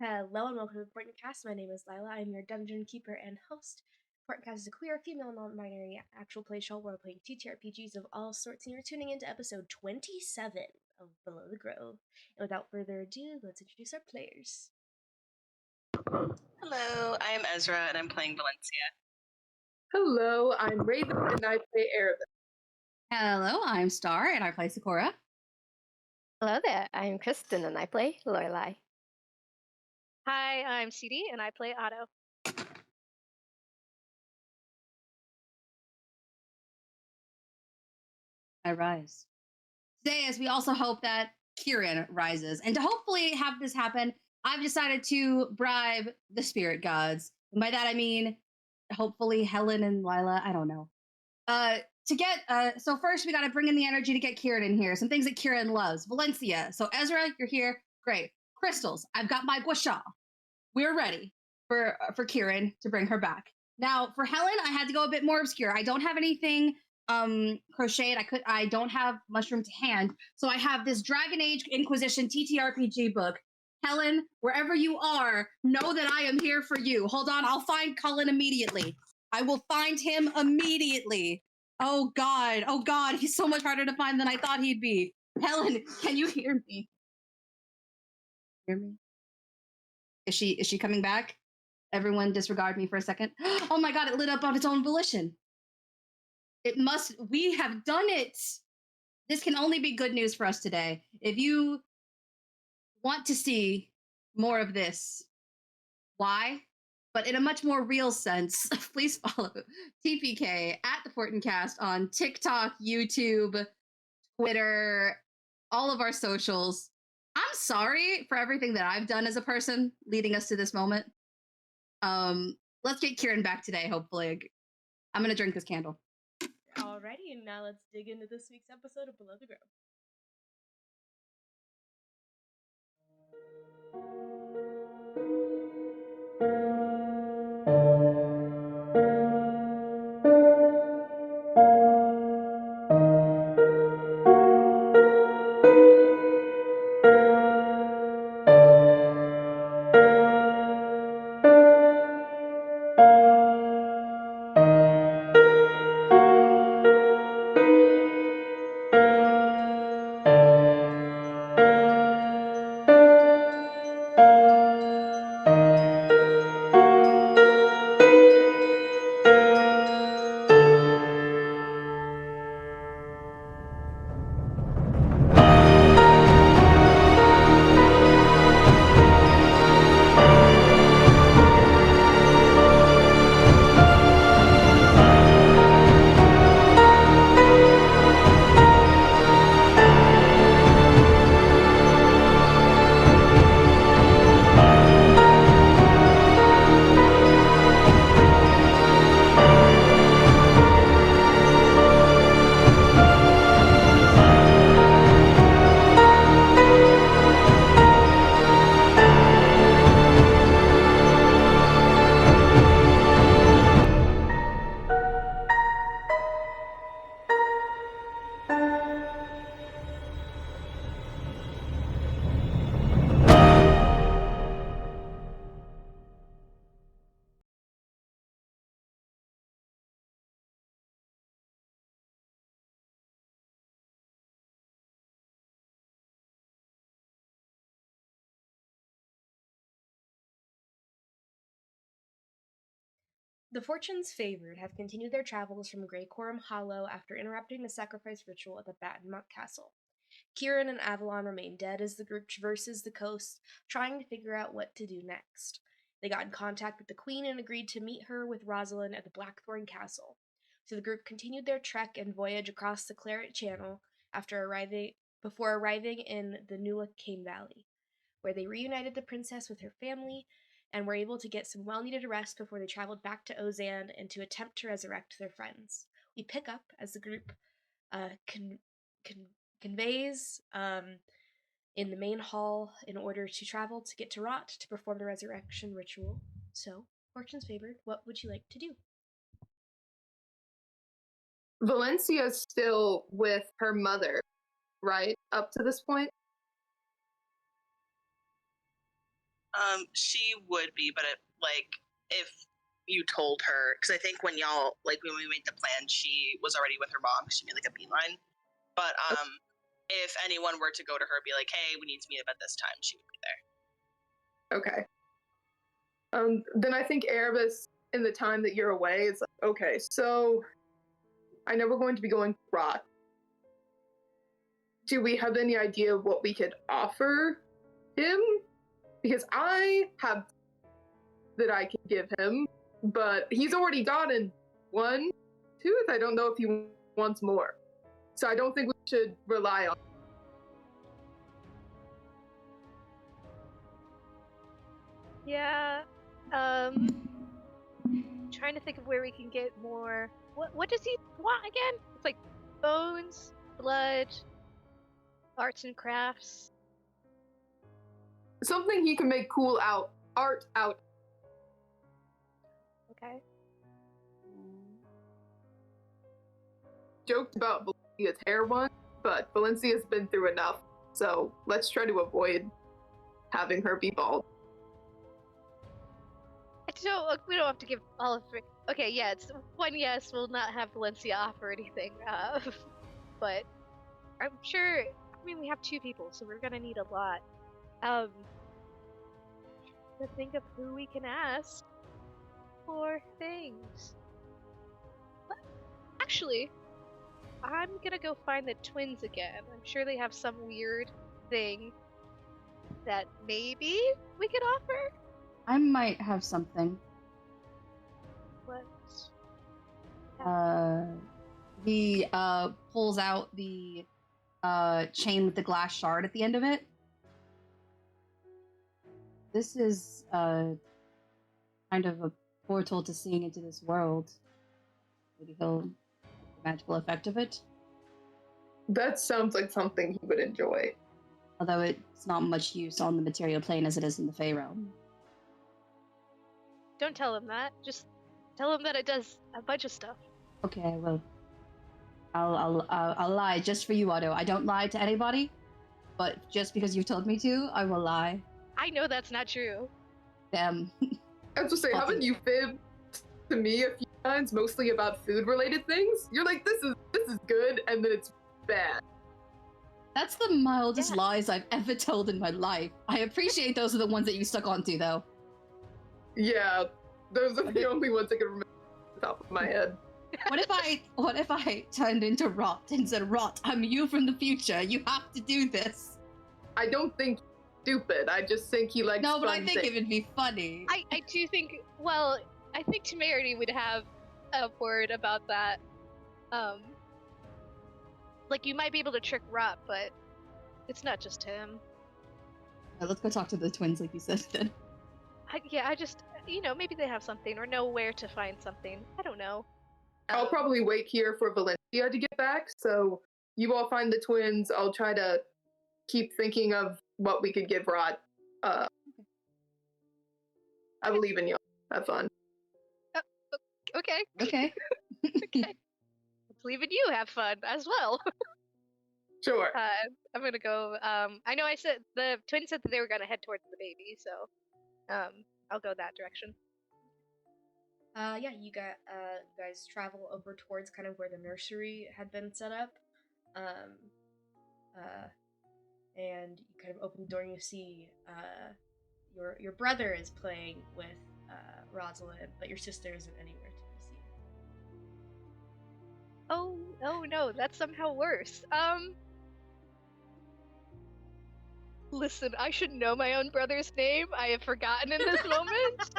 Hello and welcome to Portent Kast. My name is Lila. I'm your dungeon keeper and host. Portent Kast is a queer, female, non-binary actual play show where we're playing TTRPGs of all sorts, and you're tuning into episode 27 of Below the Grove. And without further ado, let's introduce our players. Hello, I am Ezra and I'm playing Valencia. Hello, I'm Raven and I play Arabic. Hello, I'm Star and I play Sakura. Hello there, I'm Kristen and I play Lorelai. Hi, I'm CD and I play Otto. I rise. Today, as we also hope that Kieran rises. And to hopefully have this happen, I've decided to bribe the spirit gods. And by that I mean, hopefully Helen and Lila, I don't know. So first we got to bring in the energy to get Kieran in here. Some things that Kieran loves. Valencia. So Ezra, you're here. Great. Crystals. I've got my gua sha. We're ready for Kieran to bring her back. Now, for Helen, I had to go a bit more obscure. I don't have anything crocheted. I don't have mushroom to hand. So I have this Dragon Age Inquisition TTRPG book. Helen, wherever you are, know that I am here for you. Hold on, I'll find Cullen immediately. I will find him immediately. Oh God, he's so much harder to find than I thought he'd be. Helen, can you hear me? Hear me? Is she coming back? Everyone disregard me for a second. Oh my God, it lit up on its own volition. We have done it. This can only be good news for us today. If you want to see more of this, why? But in a much more real sense, please follow TPK at the Portent Kast on TikTok, YouTube, Twitter, all of our socials. I'm sorry for everything that I've done as a person leading us to this moment. Let's get Kieran back today, hopefully. I'm gonna drink this candle. Alrighty, and now let's dig into this week's episode of Below the Grove. The Fortunes Favored have continued their travels from Grey Coram Hollow after interrupting the sacrifice ritual at the Battenmount Castle. Kieran and Avalon remain dead as the group traverses the coast, trying to figure out what to do next. They got in contact with the Queen and agreed to meet her with Rosalind at the Blackthorn Castle. So the group continued their trek and voyage across the Claret Channel before arriving in the Nula Cane Valley, where they reunited the princess with her family and were able to get some well-needed rest before they traveled back to Ozan and to attempt to resurrect their friends. We pick up as the group conveys in the main hall in order to travel to get to Rott to perform the resurrection ritual. So, Fortune's Favored, what would you like to do? Valencia's still with her mother, right? Up to this point? She would be, but if you told her, because I think when y'all, when we made the plan, she was already with her mom. She made a beeline. But if anyone were to go to her and be like, hey, we need to meet up at this time, she would be there. Okay. Then I think Erebus, in the time that you're away, is like, okay, so I know we're going to be going to Rott. Do we have any idea of what we could offer him? Because I have that I can give him, but he's already gotten one tooth. I don't know if he wants more. So I don't think we should rely on. Yeah. Trying to think of where we can get more. What does he want again? It's like bones, blood, arts and crafts. Something he can make cool art out. Okay. Joked about Valencia's hair one, but Valencia's been through enough, so let's try to avoid having her be bald. So we don't have to give all of it. Okay, yeah, it's one yes. We'll not have Valencia offer anything. But I'm sure. I mean, we have 2 people, so we're gonna need a lot. To think of who we can ask for things. But actually, I'm gonna go find the twins again. I'm sure they have some weird thing that maybe we could offer. I might have something. What? He pulls out the chain with the glass shard at the end of it. This is kind of a portal to seeing into this world. Maybe he'll the magical effect of it. That sounds like something he would enjoy. Although it's not much use on the material plane as it is in the Fey realm. Don't tell him that. Just tell him that it does a bunch of stuff. Okay, I will. I'll lie just for you, Otto. I don't lie to anybody, but just because you told me to, I will lie. I know that's not true. Damn. I was just saying, haven't you fibbed to me a few times, mostly about food-related things? You're like, this is good, and then it's bad. That's the mildest lies I've ever told in my life. I appreciate those are the ones that you stuck onto, though. Yeah, those are the only ones I can remember off the top of my head. What if I turned into Rott and said, Rott, I'm you from the future. You have to do this. I don't think he's stupid. I just think he likes No, but I fun think things. it would be funny. I do think, well, I think Temerity would have a word about that. Like, you might be able to trick Rott, but it's not just him. Right, let's go talk to the twins, like you said, then. I just, maybe they have something or know where to find something. I don't know. I'll probably wait here for Valencia to get back, so you all find the twins. I'll try to keep thinking of what we could give Rod. I believe in you. Have fun. Okay. Okay. Okay. Believe in you. Have fun as well. Sure. I'm gonna go. I know I said the twins said that they were gonna head towards the baby, so I'll go that direction. Yeah, you guys travel over towards kind of where the nursery had been set up. And you kind of open the door and you see your brother is playing with Rosalind, but your sister isn't anywhere to be seen. Oh no, that's somehow worse. Listen, I should know my own brother's name. I have forgotten in this moment.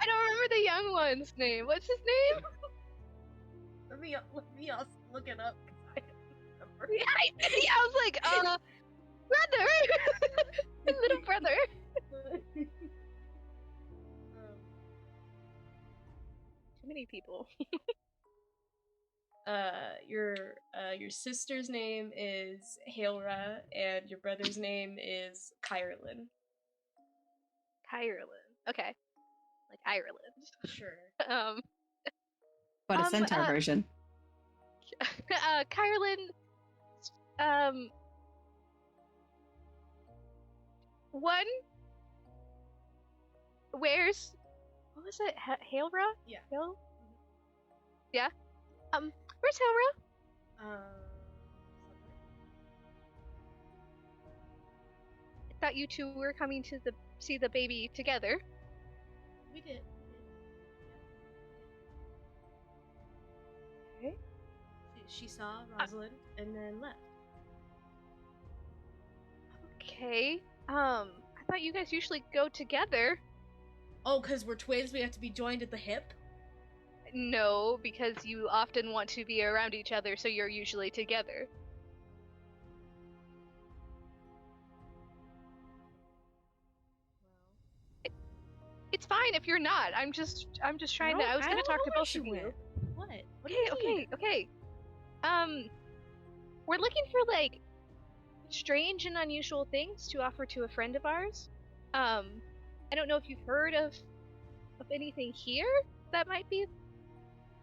I don't remember the young one's name. What's his name? Let me also look it up because I don't remember. Yeah, I was like, brother, my little brother. Too many people. Your sister's name is Hailra, and your brother's name is Kyrlin. Kyrlin. Okay. Like Ireland. Sure. But a centaur version. Kyrlin, one. Where's what was it? Hailra? Yeah. Yeah. Where's Hailra? I thought you two were coming to see the baby together. We did. Okay. She saw Rosalind and then left. Okay. I thought you guys usually go together. Oh, because we're twins, we have to be joined at the hip? No, because you often want to be around each other, so you're usually together. It's fine if you're not. I'm just trying to. I was gonna talk to both of you. What? What do you need? Okay. We're looking for like strange and unusual things to offer to a friend of ours. I don't know if you've heard of anything here that might be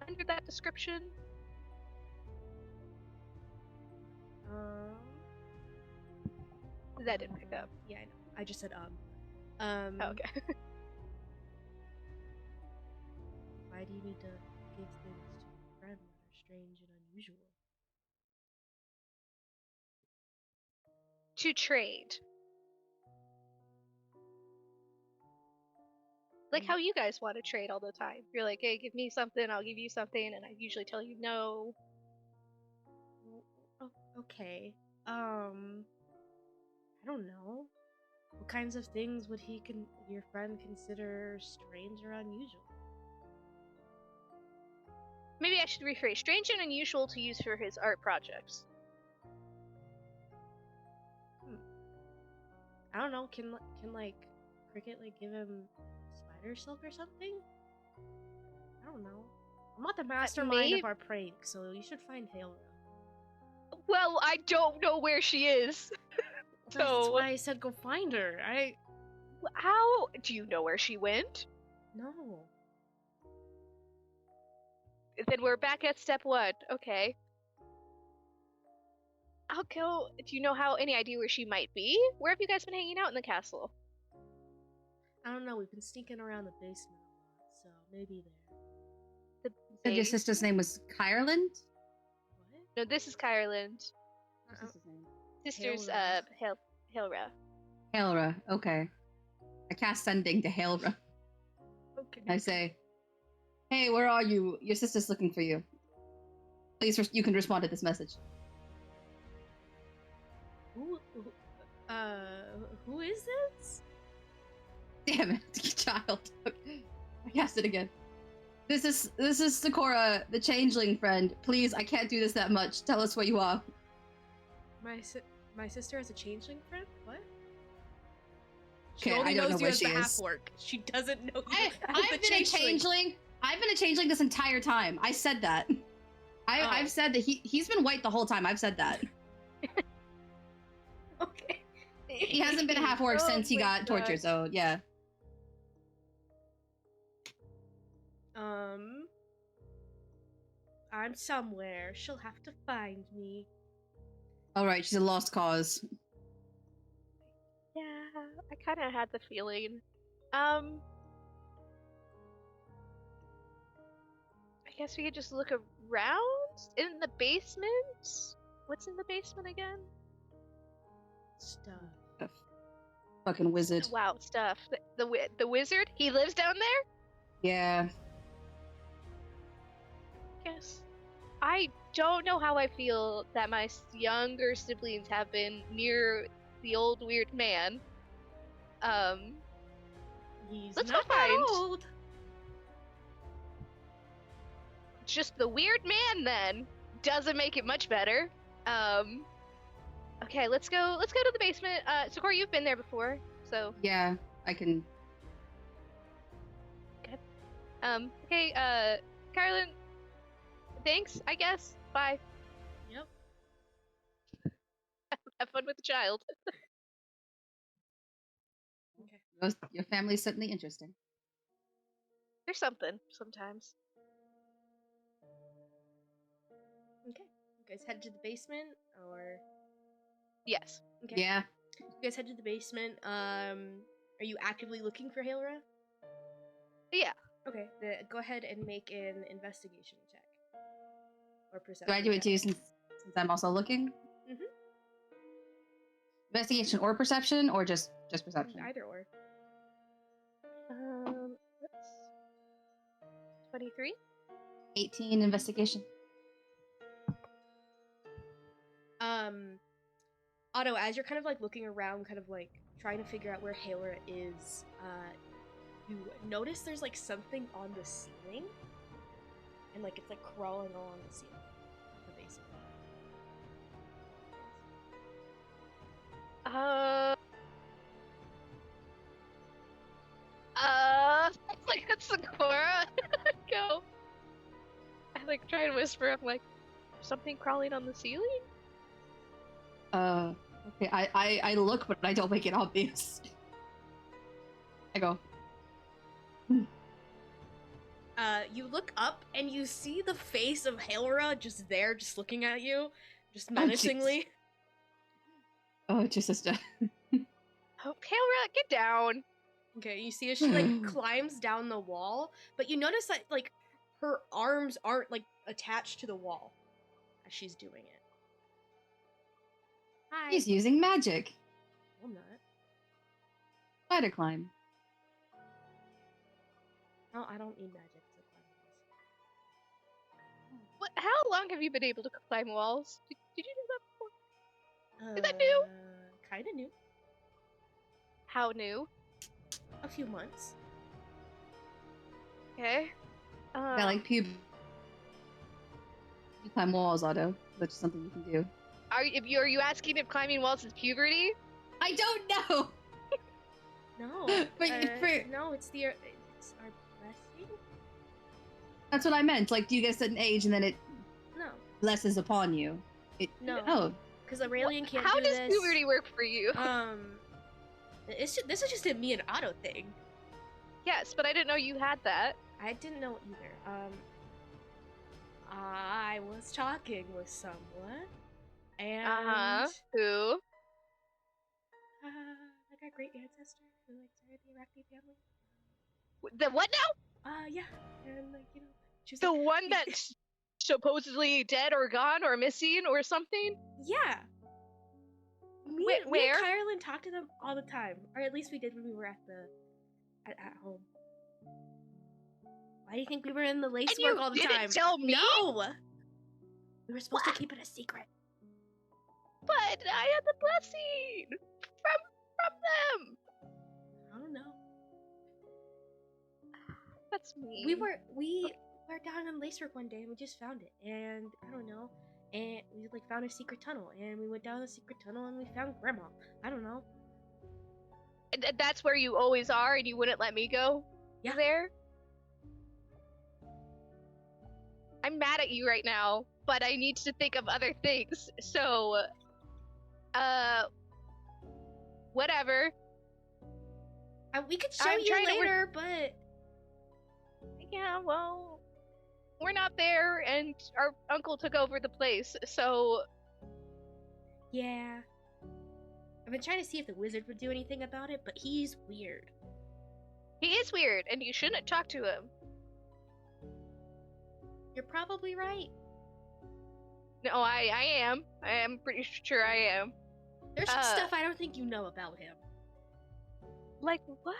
under that description. That didn't pick up. Yeah, I know. I just said Oh, okay. Why do you need to give things to a friend that are strange and unusual? To trade. Like how you guys want to trade all the time. You're like, hey, give me something, I'll give you something, and I usually tell you no. Oh, okay. I don't know. What kinds of things would your friend consider strange or unusual? Maybe I should rephrase. Strange and unusual to use for his art projects. I don't know. Can like Cricket like give him spider silk or something? I don't know. I'm not the mastermind of our prank, so you should find Hailra. Well, I don't know where she is. That's why I said go find her. How? Do you know where she went? No. Then we're back at step 1. Okay. I'll go. Do you know any idea where she might be? Where have you guys been hanging out in the castle? I don't know. We've been sneaking around the basement a lot, so maybe there. Said your sister's name was Kierland? What? No, this is Kierland. What's sister's name? Sister's Hailra. Hailra, okay. I cast sending to Hailra. Okay. I say, hey, where are you? Your sister's looking for you. Please, you can respond to this message. Who is this? Damn it, child. I cast it again. This is Sakura, the changeling friend. Please, I can't do this that much. Tell us where you are. My sister has a changeling friend? What? Okay, I don't know where she is. Half-orc. She doesn't know you I've been a changeling. I've been a changeling this entire time. I said that. I've said that he's been white the whole time. I've said that. Okay. He hasn't been a half-orc since he got tortured, so yeah. I'm somewhere. She'll have to find me. Alright, she's a lost cause. Yeah, I kind of had the feeling. I guess we could just look around in the basement. What's in the basement again? Stuff. Fucking wizard. Wow, stuff. The wizard? He lives down there? Yeah. Guess. I don't know how I feel that my younger siblings have been near the old weird man. Let's go find. Old. Just the weird man then doesn't make it much better. Okay, let's go to the basement. Sakura, you've been there before, so yeah, I can. Okay. Okay, Carolyn. Thanks, I guess. Bye. Yep. Have fun with the child. Okay. Your family's certainly interesting. There's something sometimes. Okay. You guys head to the basement, or? Yes. Okay. Yeah. You guys head to the basement. Are you actively looking for Halera? Yeah. Okay, go ahead and make an investigation check. Or perception Do I do it check. too since I'm also looking? Mhm. Investigation or perception, or just perception? Either or. That's 23. 18 investigation. Otto, as you're kind of like looking around, kind of like trying to figure out where Halera is, you notice there's like something on the ceiling, and like it's like crawling along the ceiling of the basement. It's like it's Sakura. Go. I like try and whisper. I'm like, something crawling on the ceiling. Okay. I look, but I don't make it obvious. I go. You look up and you see the face of Halera just there, just looking at you, just menacingly. Oh, just sister. Oh, Halera, get down. Okay, you see as she like climbs down the wall, but you notice that like her arms aren't like attached to the wall as she's doing it. Hi. He's using magic. I'm not. Spider climb. No, I don't need magic to What? How long have you been able to climb walls? Did you do that before? climb this. Is that new? Kinda new. How new? A few months. Okay. I like pub. You climb walls, Otto. That's just something you can do. Are you asking if climbing walls is puberty? I don't know. No. But no, it's our blessing. that's what I meant. Like, do you get a certain age and then it No. blesses upon you? No. Oh. Because Aurelian can't How do does this. puberty work for you? This is just a me and Otto thing. Yes, but I didn't know you had that. I didn't know either. I was talking with someone, and Who? like our great ancestor who like started the Arachne family. The what now? Yeah, and like she's The like, one that's supposedly dead or gone or missing or something? Yeah. Me Where? and Kieran talk to them all the time, or at least we did when we were at home. Why do you think we were in the lace work all the time? You didn't tell me? No! We were supposed to keep it a secret. But I had the blessing from them. I don't know. That's me. We were down in lace work one day and we just found it, and I don't know. And we like found a secret tunnel, and we went down the secret tunnel and we found Grandma. I don't know. That's where you always are, and you wouldn't let me go? Yeah. There? I'm mad at you right now, but I need to think of other things. So, whatever. We could show I'm you trying to later, but yeah, well, we're not there, and our uncle took over the place, so yeah. I've been trying to see if the wizard would do anything about it, but he's weird. he is weird, and you shouldn't talk to him. You're probably right. No, I am. I am pretty sure I am. There's some stuff I don't think you know about him. Like what?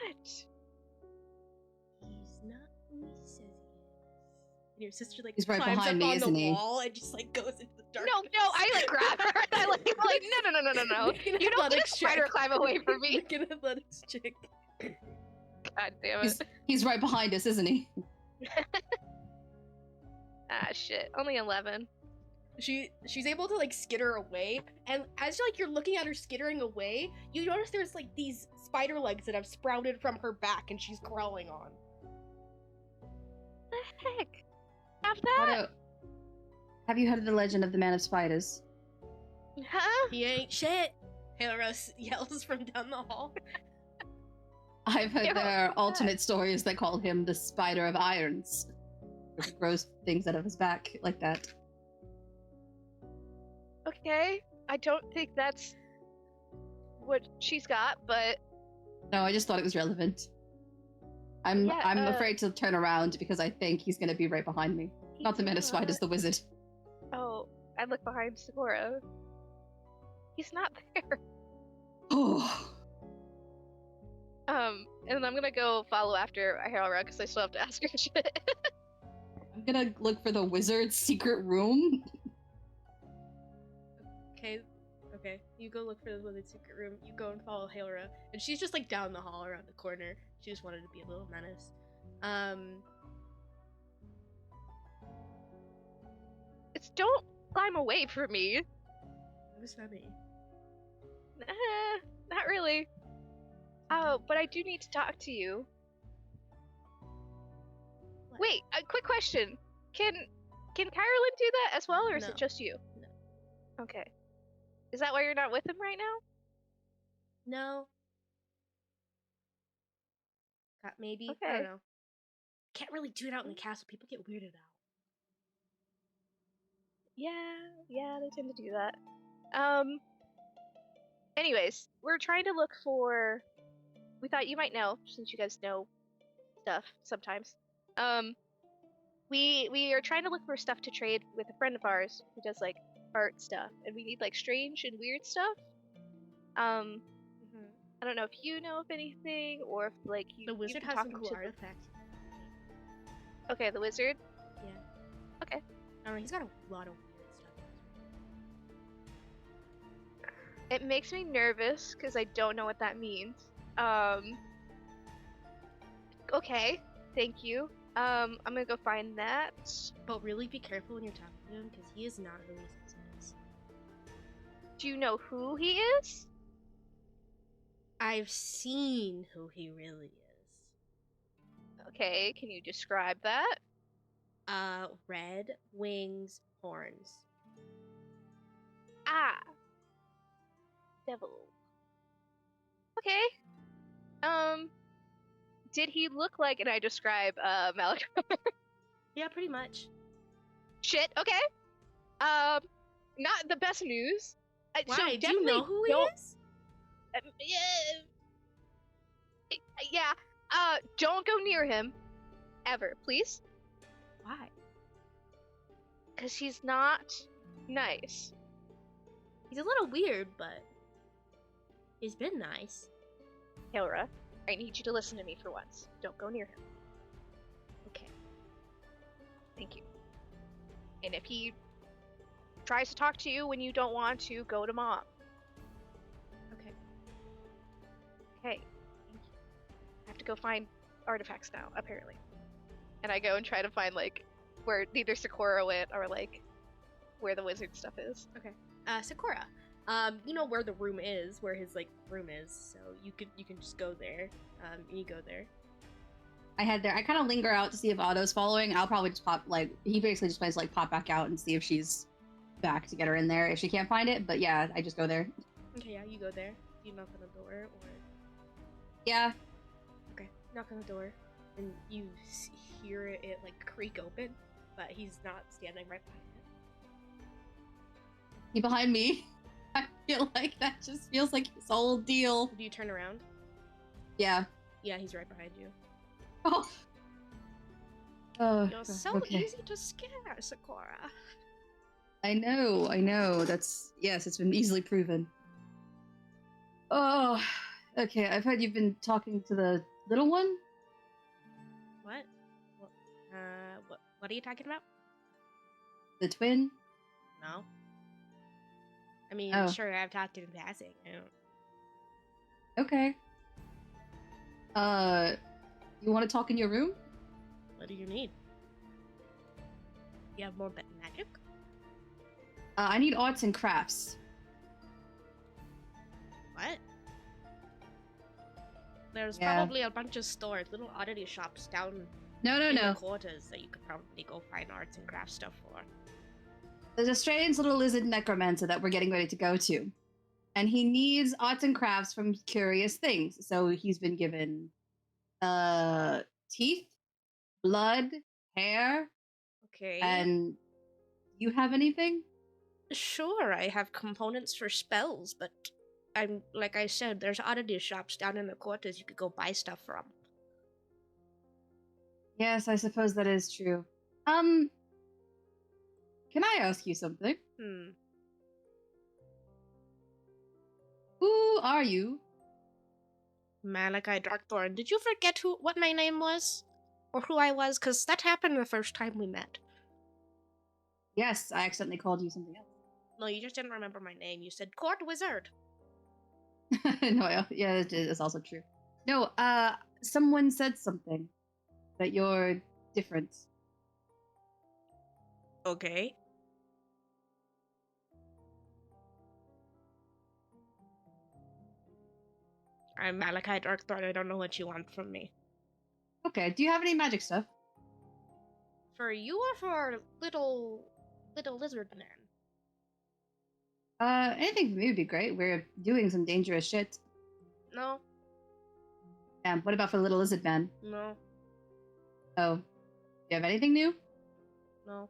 He's not who he says he is. And your sister like He's right climbs behind up me, on isn't the he? wall and just like goes into the darkness. No, I like grab her. And I like no. You don't get a spider climb away from me. Make an athletics check. God damn it. He's right behind us, isn't he? Ah, shit. Only 11. She's able to like skitter away, and as you're looking at her skittering away, you notice there's like these spider legs that have sprouted from her back, and she's crawling on. The heck? Have that? Otto, have you heard of the legend of the Man of Spiders? Huh? He ain't shit. Helaros yells from down the hall. I've heard Yeah, there are what's alternate stories that call him the Spider of Irons. He grows things out of his back like that. Okay. I don't think that's what she's got, but No, I just thought it was relevant. I'm afraid to turn around because I think he's gonna be right behind me. Not the man as wide as the wizard. Oh, I look behind Sakura. He's not there. Oh. And I'm gonna go follow after Ahara because I still have to ask her shit. I'm gonna look for the wizard's secret room. Okay. You go look for the wizard's secret room. You go and follow Hailra, and she's just like down the hall around the corner. She just wanted to be a little menace. It's don't climb away from me. What does that mean? Not really. Oh, but I do need to talk to you. What? Wait, a quick question. Can Kyrolyn do that as well, or is No. it just you? No. Okay. Is that why you're not with him right now? No. Maybe. Okay. I don't know. Can't really do it out in the castle. People get weirded out. Yeah, they tend to do that. Anyways, we're trying to look for... We thought you might know, since you guys know stuff sometimes. We are trying to look for stuff to trade with a friend of ours who does, like, art stuff. And we need, like, strange and weird stuff. I don't know if you know of anything, or if, like, The wizard has some cool artifacts. Okay, the wizard? Yeah. Okay. I don't know, he's got a lot of weird stuff. It makes me nervous, because I don't know what that means. Okay, thank you. I'm gonna go find that. But really be careful when you're talking to him, because he is not who he says he is. Do you know who he is? I've seen who he really is. Okay, can you describe that? Red wings, horns. Ah. Devil. Okay. Did he look like, and I describe, Malachi? Yeah, pretty much. Shit, okay. Not the best news. Why? So Do you know who he is? Yeah. Don't go near him. Ever, please. Why? Because he's not nice. He's a little weird, but he's been nice. Hailra, I need you to listen to me for once. Don't go near him. Okay. Thank you. And if he tries to talk to you when you don't want to, go to Mom. Okay. Okay. Thank you. I have to go find artifacts now, apparently. And I go and try to find, like, where neither Sakura went or, like, where the wizard stuff is. Okay. Sakura. You know where the room is, where his, like, room is, so you can just go there. You go there. I head there. I kind of linger out to see if Otto's following. I'll probably just pop, like, he basically just plays, like, pop back out and see if she's back to get her in there if she can't find it. But yeah, I just go there. Okay, yeah, you go there. Do you knock on the door, or? Yeah. Okay, knock on the door, and you hear it, like, creak open, but he's not standing right behind it. He behind me. I feel like that just feels like his whole deal. Do you turn around? Yeah. Yeah, he's right behind you. Oh. You're so easy to scare, Sakura. I know. Yes, it's been easily proven. Oh, okay. I've heard you've been talking to the little one. What? What are you talking about? The twin? No. I mean, Oh. sure, I've talked to him in passing. I don't... Okay. You want to talk in your room? What do you need? You have more magic? I need arts and crafts. What? There's Yeah. probably a bunch of stores, little oddity shops down No. in the quarters that you could probably go find arts and crafts stuff for. There's a strange little lizard necromancer that we're getting ready to go to. And he needs arts and crafts from curious things. So he's been given teeth, blood, hair, Okay. and you have anything? Sure, I have components for spells, but I'm like I said, there's oddity shops down in the quarters you could go buy stuff from. Yes, I suppose that is true. Can I ask you something? Who are you? Malachi Darkthorn, did you forget what my name was? Or who I was? Because that happened the first time we met. Yes, I accidentally called you something else. No, you just didn't remember my name. You said Court Wizard. No, yeah, it is also true. No, someone said something that you're different. Okay. I'm Malachi Darkthorn. I don't know what you want from me. Okay, do you have any magic stuff? For you or for little lizard man? Anything for me would be great. We're doing some dangerous shit. No. What about for the little lizard man? No. Oh. Do you have anything new? No.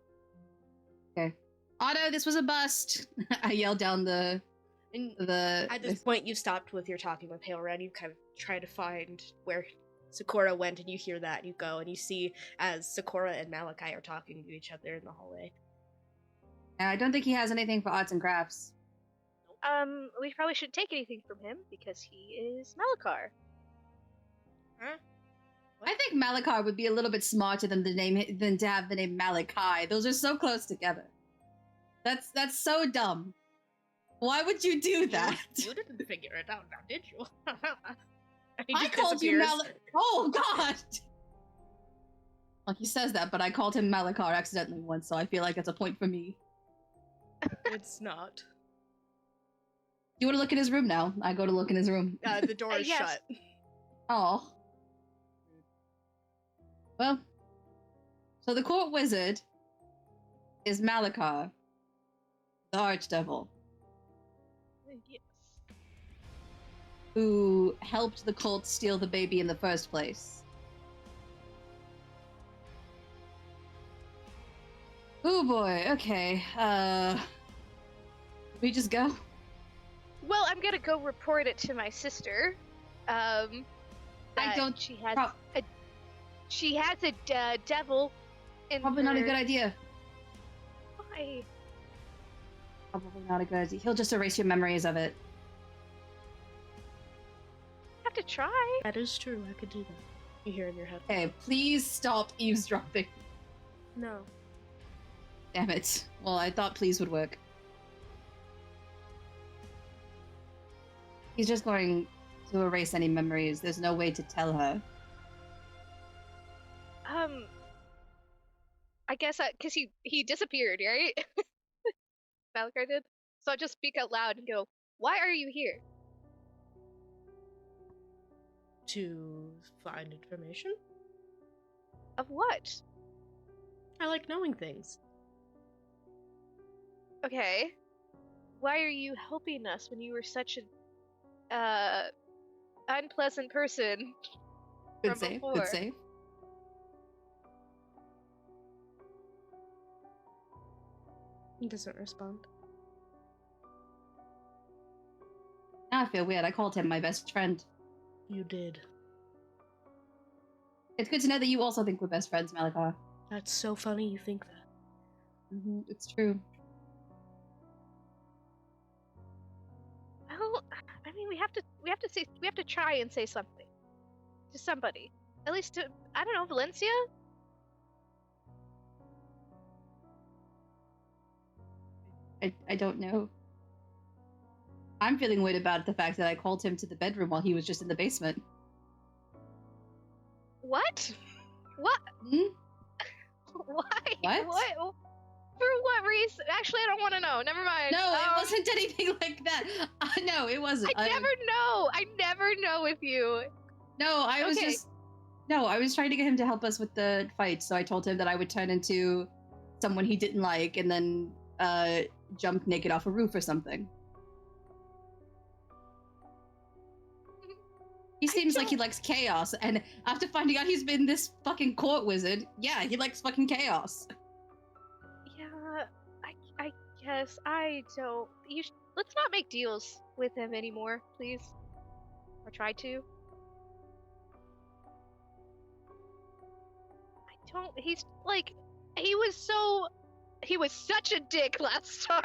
Okay. Otto, this was a bust. I yelled down the. At this point, you stopped with your talking with Pale Red. You kind of try to find where Sakura went, and you hear that, and you go, and you see as Sakura and Malachi are talking to each other in the hallway. I don't think he has anything for arts and crafts. We probably shouldn't take anything from him because he is Malakar. Huh? I think Malakar would be a little bit smarter than to have the name Malachi. Those are so close together. That's so dumb. Why would you do that? You didn't figure it out now, did you? I called you Oh, God! Well, he says that, but I called him Malakar accidentally once, so I feel like that's a point for me. It's not. You want to look in his room now? I go to look in his room. The door is yes. shut. Oh. Well, so the court wizard is Malakar, the archdevil, Yes. who helped the cult steal the baby in the first place. Oh boy, okay. We just go? Well, I'm gonna go report it to my sister. I don't. She has a devil in Probably her... not a good idea. Why? Probably not a good idea. He'll just erase your memories of it. Have to try. That is true. I could do that. You hear in your head. Okay, please stop eavesdropping. No. Damn it. Well, I thought please would work. He's just going to erase any memories. There's no way to tell her. I guess because he disappeared, right? Malakar did. So I'll just speak out loud and go, "Why are you here?" To find information? Of what? I like knowing things. Okay. Why are you helping us when you were such a unpleasant person? Good from save. before? Good save. He doesn't respond. Now I feel weird. I called him my best friend. You did. It's good to know that you also think we're best friends, Malakar. That's so funny you think that. It's true. Well, I mean, we have to try and say something to somebody. At least to, I don't know, Valencia? I don't know. I'm feeling weird about the fact that I called him to the bedroom while he was just in the basement. What? What? Hmm? Why? What? For what reason? Actually, I don't want to know. Never mind. No, it wasn't anything like that. No, it wasn't. I never know. I never know with you. No, I was Okay. I was trying to get him to help us with the fight, so I told him that I would turn into someone he didn't like and then jump naked off a roof or something. He seems like he likes chaos, and after finding out he's been this fucking court wizard, yeah, he likes fucking chaos. Yeah, I guess I don't. let's not make deals with him anymore, please. Or try to. He's like, he was such a dick last time.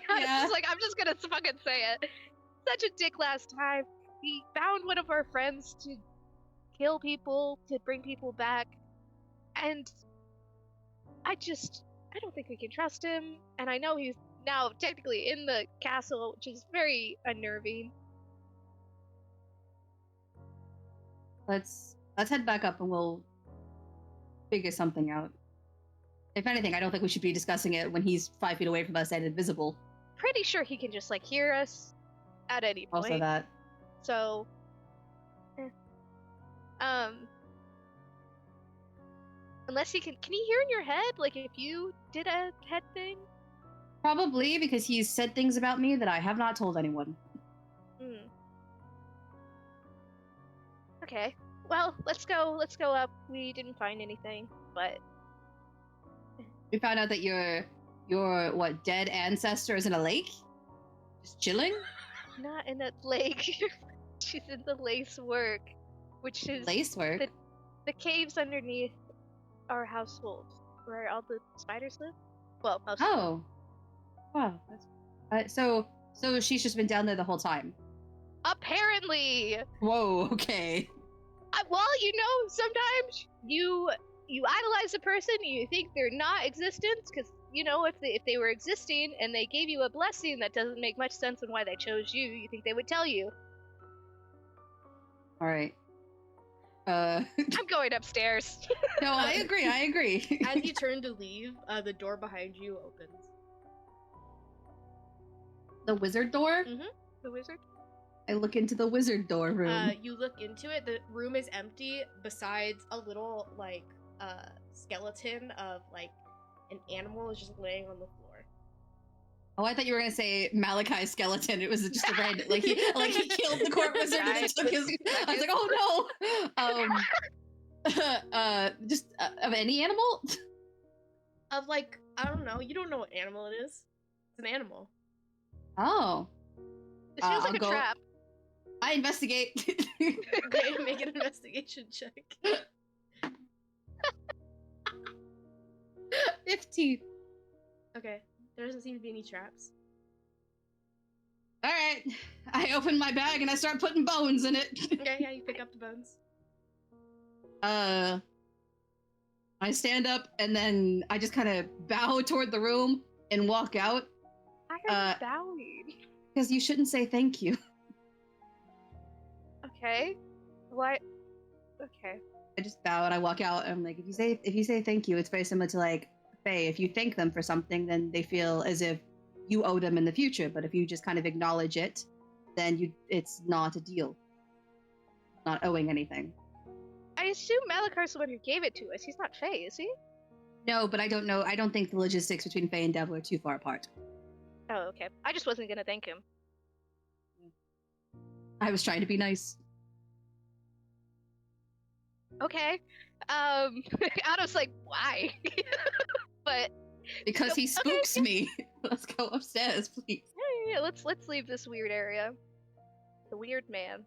Yeah. I'm just gonna fucking say it. Such a dick last time. He found one of our friends to kill people, to bring people back, and I don't think we can trust him, and I know he's now technically in the castle, which is very unnerving. Let's head back up and we'll figure something out. If anything, I don't think we should be discussing it when he's 5 feet away from us and invisible. Pretty sure he can just hear us at any point. Also that. So, unless he can he hear in your head? Like if you did a head thing? Probably because he's said things about me that I have not told anyone. Okay. Well, let's go up. We didn't find anything, but We found out that your dead ancestor is in a lake? Just chilling? not in a lake. She's in the lace work, which is Lace work? the caves underneath our household, where all the spiders live. Well, most of them. Oh. Wow. So she's just been down there the whole time. Apparently. Whoa, okay. Well, sometimes you idolize a person, you think they're not existent, because if they were existing and they gave you a blessing, that doesn't make much sense on why they chose you. You think they would tell you. All right. I'm going upstairs. No, I agree. As you turn to leave, the door behind you opens. The wizard door? Mm-hmm. The wizard? I look into the wizard door room. You look into it. The room is empty, besides a little skeleton of an animal is just laying on the floor. Oh, I thought you were gonna say Malachi's skeleton. It was just a random, he killed the court wizard and then took his. I was like, oh no. Just of any animal. Of I don't know. You don't know what animal it is. It's an animal. Oh. It feels like a trap. I investigate. Okay, make an investigation check. 15. Okay, there doesn't seem to be any traps. All right, I open my bag and I start putting bones in it. Okay, yeah, you pick up the bones. I stand up and then I just kind of bow toward the room and walk out. Why are you bowing? Because you shouldn't say thank you. Okay. What? Okay. I just bow and I walk out. And I'm like, if you say thank you, it's very similar to Faye. If you thank them for something, then they feel as if you owe them in the future. But if you just kind of acknowledge it, then it's not a deal. Not owing anything. I assume Malakar's the one who gave it to us. He's not Faye, is he? No, but I don't know. I don't think the logistics between Faye and Devil are too far apart. Oh, okay. I just wasn't gonna thank him. I was trying to be nice. Okay. Adam's like, why? But because he spooks me. Let's go upstairs, please. Yeah. Let's leave this weird area. The weird man.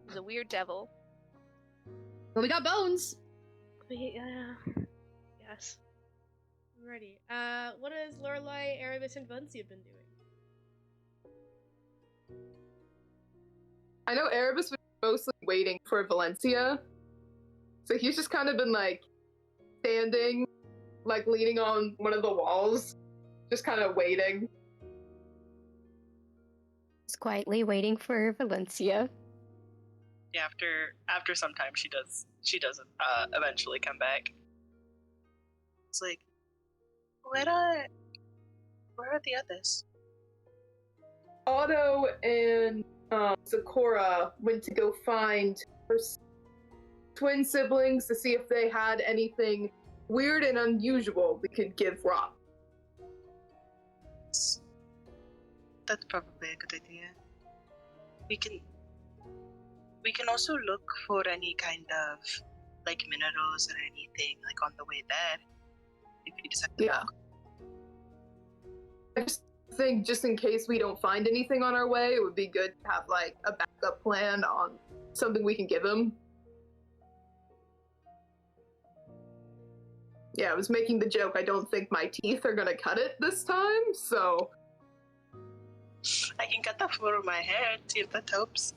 He's a weird devil. But we got bones. Yes. Alrighty. What has Lorelai, Erebus, and Valencia been doing? I know Erebus was mostly waiting for Valencia. So he's just kind of been standing, leaning on one of the walls, just kind of waiting. Just quietly waiting for Valencia. Yeah, after some time she doesn't eventually come back. It's like, where are the others? Otto and Sakura went to go find her twin siblings to see if they had anything weird and unusual we could give Rott. That's probably a good idea. We can also look for any kind of minerals or anything on the way there. If you decide to look. I just think just in case we don't find anything on our way, it would be good to have like a backup plan on something we can give him. Yeah, I was making the joke, I don't think my teeth are gonna cut it this time, so... I can cut the floor of my hair, see if that helps.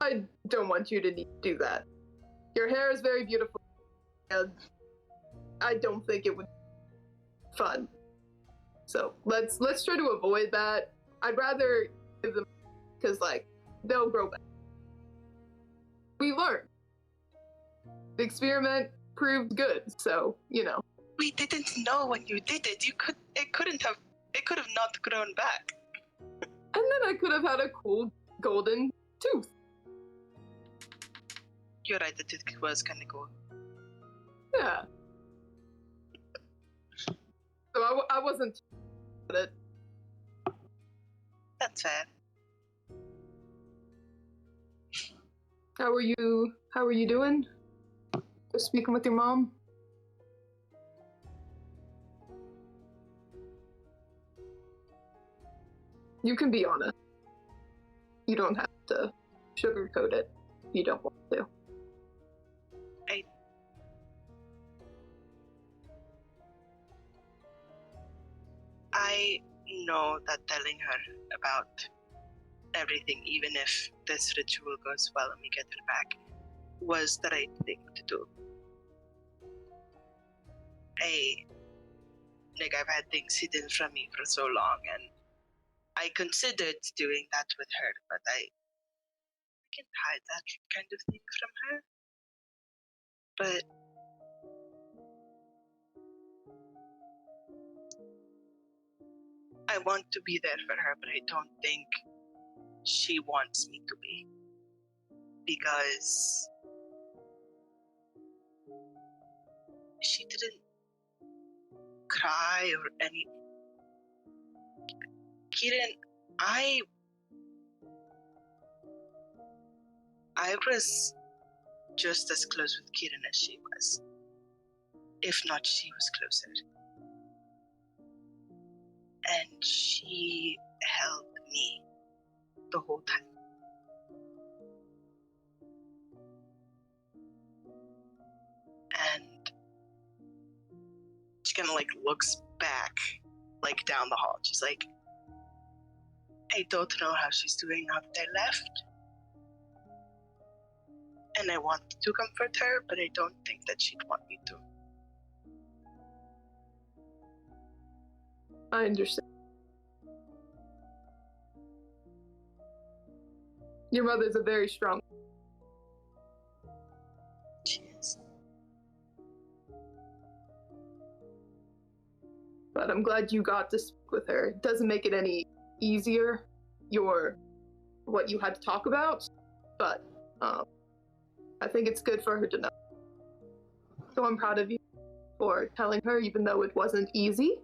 I don't want you to need to do that. Your hair is very beautiful, and I don't think it would be fun. So let's try to avoid that. I'd rather give them, because like they'll grow back. We learned. The experiment proved good, so you know. We didn't know when you did it. It could have not grown back. And then I could have had a cool golden tooth. You're right, the tooth was kind of cool. Yeah. So I wasn't at it. That's fair. How are you doing? Just speaking with your mom? You can be honest. You don't have to sugarcoat it if you don't want to. I know that telling her about everything, even if this ritual goes well and we get her back, was the right thing to do. I've had things hidden from me for so long, and I considered doing that with her, but I can't hide that kind of thing from her. But I want to be there for her, but I don't think she wants me to be. Because she didn't cry or any. Kieran, I was just as close with Kieran as she was. If not, she was closer. And she held me the whole time. And she kind of like looks back, like down the hall. She's like, I don't know how she's doing now that I left. And I want to comfort her, but I don't think that she'd want me to. I understand. Your mother's a very strong. She is. But I'm glad you got to speak with her. It doesn't make it any easier, what you had to talk about, but I think it's good for her to know. So I'm proud of you for telling her, even though it wasn't easy.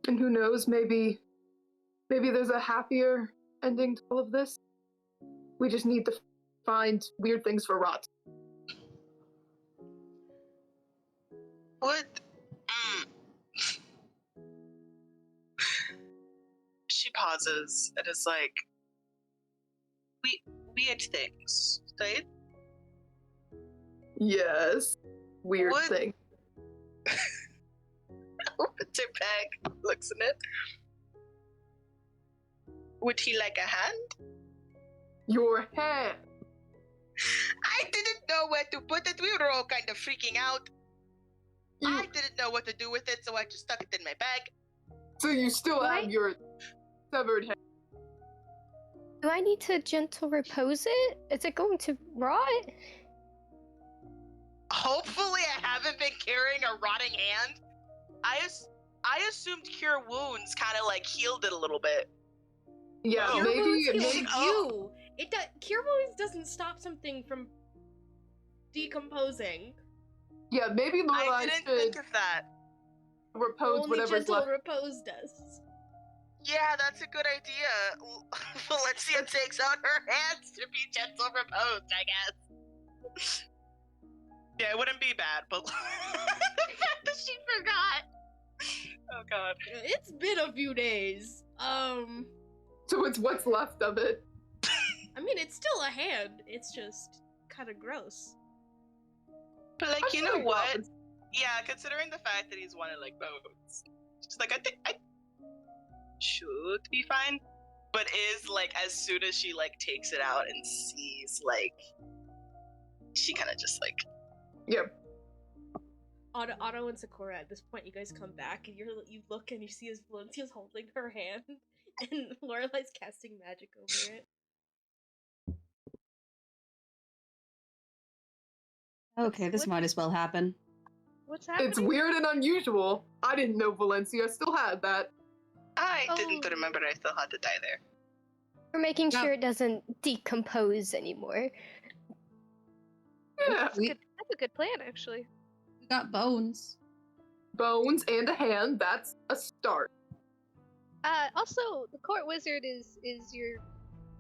And who knows, maybe there's a happier ending to all of this. We just need to find weird things for Rott. What? She pauses and is like, weird things, right? Yes. Weird What? thing. Opens her bag, looks in it. Would he like a hand? Your hand. I didn't know where to put it. We were all kind of freaking out. I didn't know what to do with it, so I just stuck it in my bag. So you still have your severed head. Do I need to gentle repose it? Is it going to rot? Hopefully I haven't been carrying a rotting hand. I assumed Cure Wounds kind of like healed it a little bit. Yeah, Oh. Cure Wounds maybe. heals you. Cure Wounds doesn't stop something from decomposing. Yeah, maybe I Lorelai didn't should think of that. repose Only whatever's gentle left. repose does. Yeah, that's a good idea. Valencia takes out her hands to be gentle reposed, I guess. Yeah, it wouldn't be bad, but the fact that she forgot. Oh god. It's been a few days. So it's what's left of it. I mean, it's still a hand. It's just kind of gross. But like, I you feel know like what? Robin's- Yeah, considering the fact that he's one of like bones, just like I think I should be fine. But is like as soon as she like takes it out and sees like, she kind of just like. Yep. Otto and Sakura, at this point, you guys come back and you look and you see as Valencia's holding her hand, and Lorelai's casting magic over it. Okay, this might as well happen. What's happening? It's weird and unusual. I didn't know Valencia still had that. I Oh. didn't remember I still had to die there. We're making No. sure it doesn't decompose anymore. Yeah. That's a good plan, actually. We got bones. Bones and a hand, that's a start. Also, the court wizard is your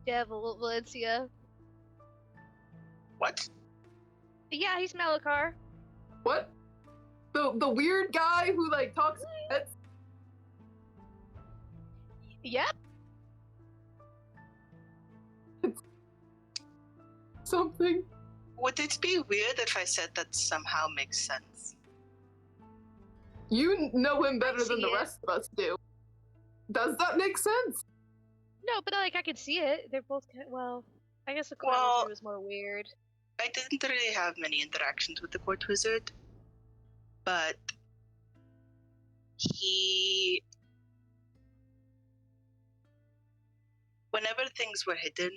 devil, Valencia. What? Yeah, he's Malakar. What? The weird guy who like talks pets? Yep. Something? Would it be weird if I said that somehow makes sense? You know him better than see the it. rest of us do. Does that make sense? No, but like I can see it. They're both well. I guess the court Well- wizard was more weird. I didn't really have many interactions with the court wizard, but he, whenever things were hidden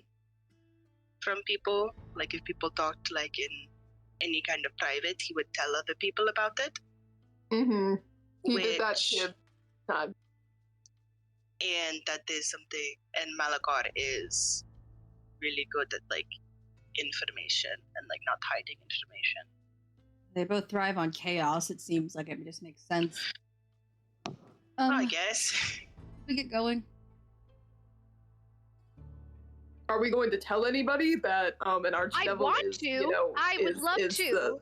from people, like if people talked like in any kind of private, he would tell other people about it. Mm-hmm. He did that Which- shit time. And that is something, and Malakar is really good at like information and like not hiding information. They both thrive on chaos. It seems like it just makes sense. I guess. We get going. Are we going to tell anybody that an archdevil want is, to. you know, I would love is to.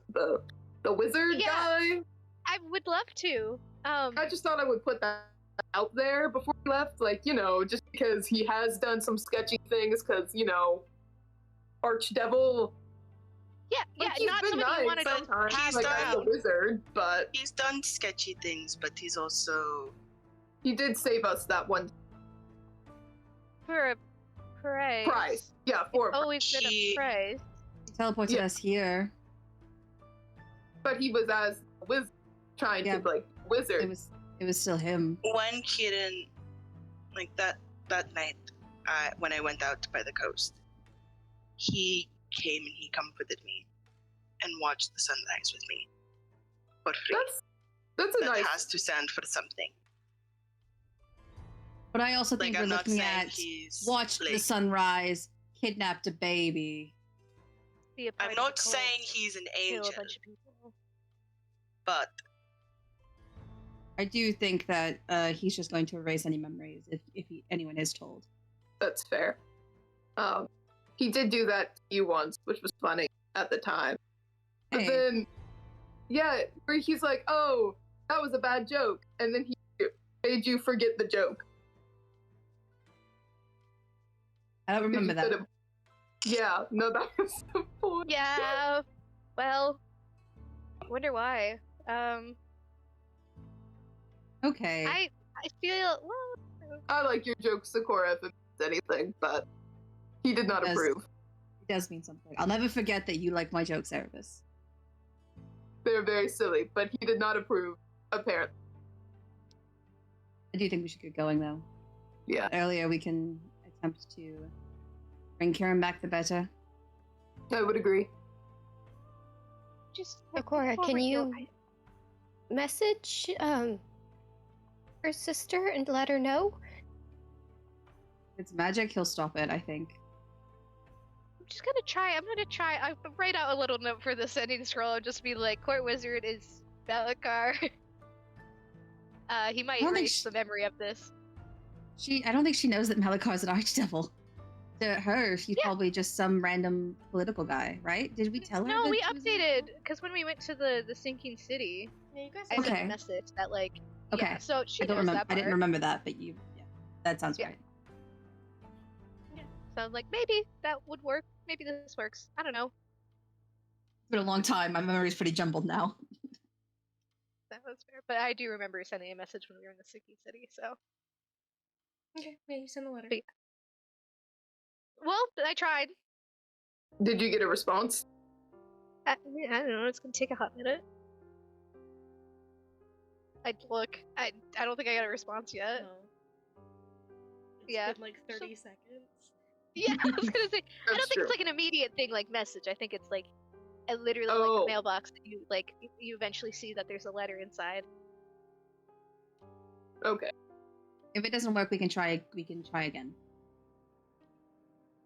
The wizard Yeah. guy? I would love to. I just thought I would put that out there before he left, like, you know, just because he has done some sketchy things, because, you know, archdevil, Yeah, like, yeah, he's not been somebody nice you want to sometimes, he's like, done- as a wizard, but He's done sketchy things, but he's also he did save us that one for a prize. prize. Yeah, for a prize. Always been a He- prize. He teleported Yeah. us here. But he was as a wizard, trying Yeah. to, like, wizard. It was still him. when Kieran, like that night, when I went out by the coast, he came and he comforted me and watched the sunrise with me for free. That's a That nice. has to stand for something. But I also Like, think I'm we're not looking saying at he's watched the like, sunrise, kidnapped a baby. Be a part I'm of the not cult, saying he's an kill angel, a bunch of people. but I do think that he's just going to erase any memories if anyone is told. That's fair. He did do that to you once, which was funny at the time. But Hey. then, yeah, where he's like, "Oh, that was a bad joke," and then he made you forget the joke. I don't remember Instead that. of- Yeah, no, that was the point. Yeah. Well, wonder why. Okay. I feel well. I like your joke, Sakura, if it means anything, but he did not Yes. approve. It does mean something. I'll never forget that you like my jokes, Erebus. They're very silly, but he did not approve, apparently. I do think we should get going, though. Yeah, The earlier we can attempt to bring Kieran back, the better. I would agree. Just Sakura, before can we go, you message her sister and let her know? If it's magic, he'll stop it, I think. I'm just gonna try. I'm gonna try. I write out a little note for the sending scroll and just be like, "Court wizard is Belakar." He might I don't think erase the memory of this. I don't think she knows that Malakar's an archdevil. To her, she's probably just some random political guy, right? Did we tell her? No, that we she was updated because when we went to the sinking city, Yeah, you guys. I sent Okay. a message that like Okay. yeah, so she I don't knows remember. that I didn't part. remember that, but yeah, that sounds Yeah. right. Yeah. So I'm like, maybe that would work. Maybe this works. I don't know. It's been a long time. My memory's pretty jumbled now. That was fair. But I do remember sending a message when we were in the sinking city. So Okay, yeah, you send the letter. But- well, I tried. Did you get a response? I don't know. It's gonna take a hot minute. I'd look. I don't think I got a response yet. No. It's Yeah. been like 30 seconds. Yeah, I was gonna say. I don't That's think it's true. like an immediate thing like message. I think it's like a literally like Oh. a mailbox that you like. You eventually see that there's a letter inside. Okay. If it doesn't work, we can try. We can try again.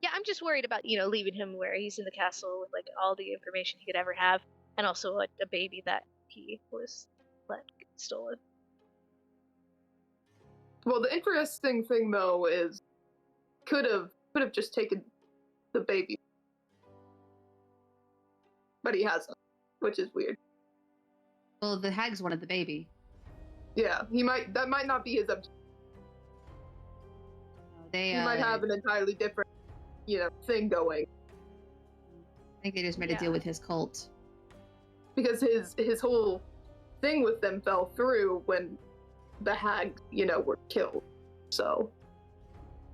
Yeah, I'm just worried about leaving him where he's in the castle with like all the information he could ever have, and also like a baby that he was let get stolen. Well, the interesting thing though is could have just taken the baby, but he hasn't, which is weird. Well, the hags wanted the baby. Yeah, that might not be his objective. They He might have an entirely different, thing going. I think they just made a Yeah. deal with his cult. Because his whole thing with them fell through when the hags, were killed. So,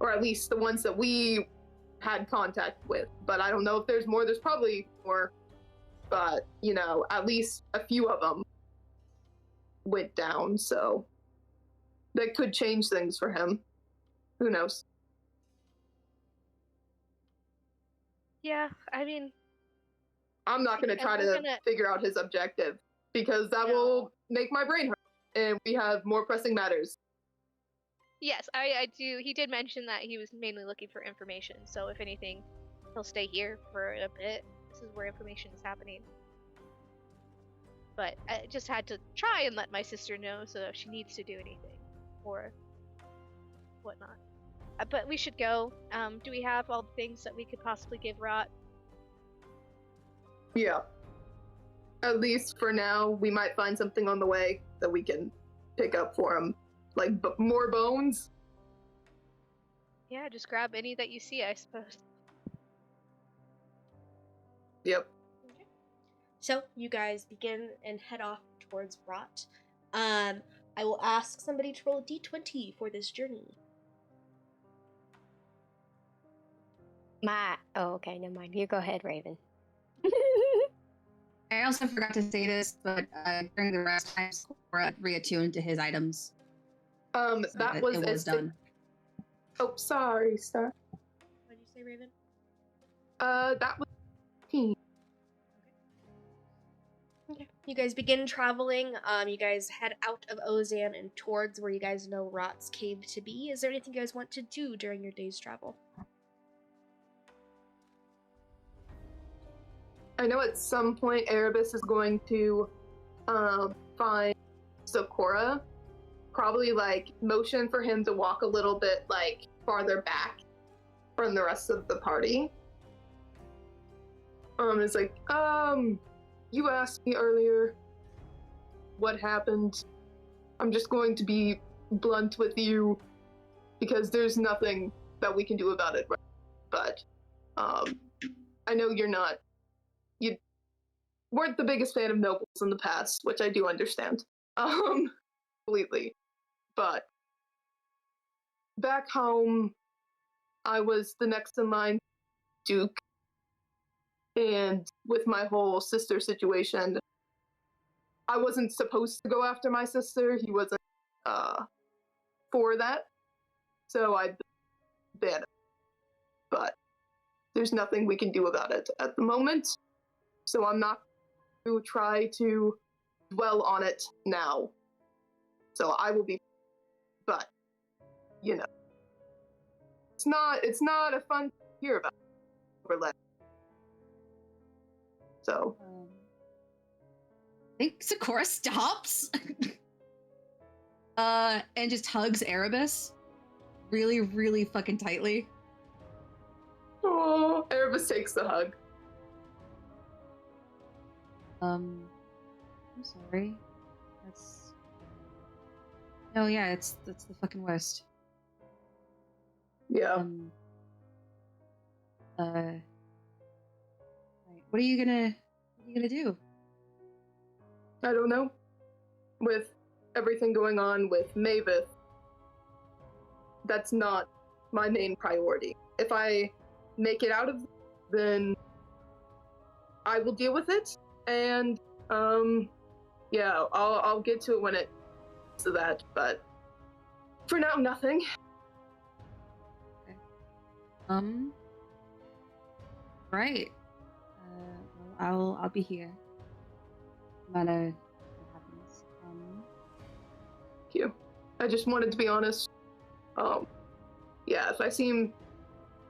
or at least the ones that we had contact with. But I don't know if there's more. There's probably more. But, at least a few of them went down. So that could change things for him. Who knows? Yeah, I mean, I'm not going to And try we're to gonna- figure out his objective because that No. will make my brain hurt. And we have more pressing matters. yes, I do. He did mention that he was mainly looking for information. So if anything, he'll stay here for a bit. This is where information is happening. But I just had to try and let my sister know so if she needs to do anything or whatnot. But we should go. Do we have all the things that we could possibly give Rott? Yeah. At least for now, we might find something on the way that we can pick up for him. Like more bones. Yeah, just grab any that you see, I suppose. Yep. So you guys begin and head off towards Rott. I will ask somebody to roll a d20 for this journey. Oh, okay, never mind. You go ahead, Raven. I also forgot to say this, but during the rest times, Cora reattuned to his items. So That was it was done. Oh, sorry, Star. What did you say, Raven? That was 15. Okay. You guys begin traveling. You guys head out of Ozan and towards where you guys know Rott's cave to be. Is there anything you guys want to do during your day's travel? I know at some point Erebus is going to find Socorra. Probably like motion for him to walk a little bit like farther back from the rest of the party. It's like, you asked me earlier what happened. I'm just going to be blunt with you because there's nothing that we can do about it, right? But I know you weren't the biggest fan of nobles in the past, which I do understand. Completely. But back home, I was the next in line, Duke. And with my whole sister situation, I wasn't supposed to go after my sister. He wasn't for that. So I banned it. But there's nothing we can do about it at the moment. So I'm not going to try to dwell on it now. So I will be, but it's not a fun to hear about over letter. So I think Sakura stops and just hugs Erebus really, really fucking tightly. Nervous takes the hug. I'm sorry. No, yeah, that's the fucking worst. Yeah. Right. What are you gonna do? I don't know. With everything going on with Mavis, that's not my main priority. If I make it out of, then I will deal with it. And yeah, I'll get to it when it to that. But for now, nothing. Okay. Right. Well, I'll be here. No matter what happens. Thank you. I just wanted to be honest. Yeah, if I seem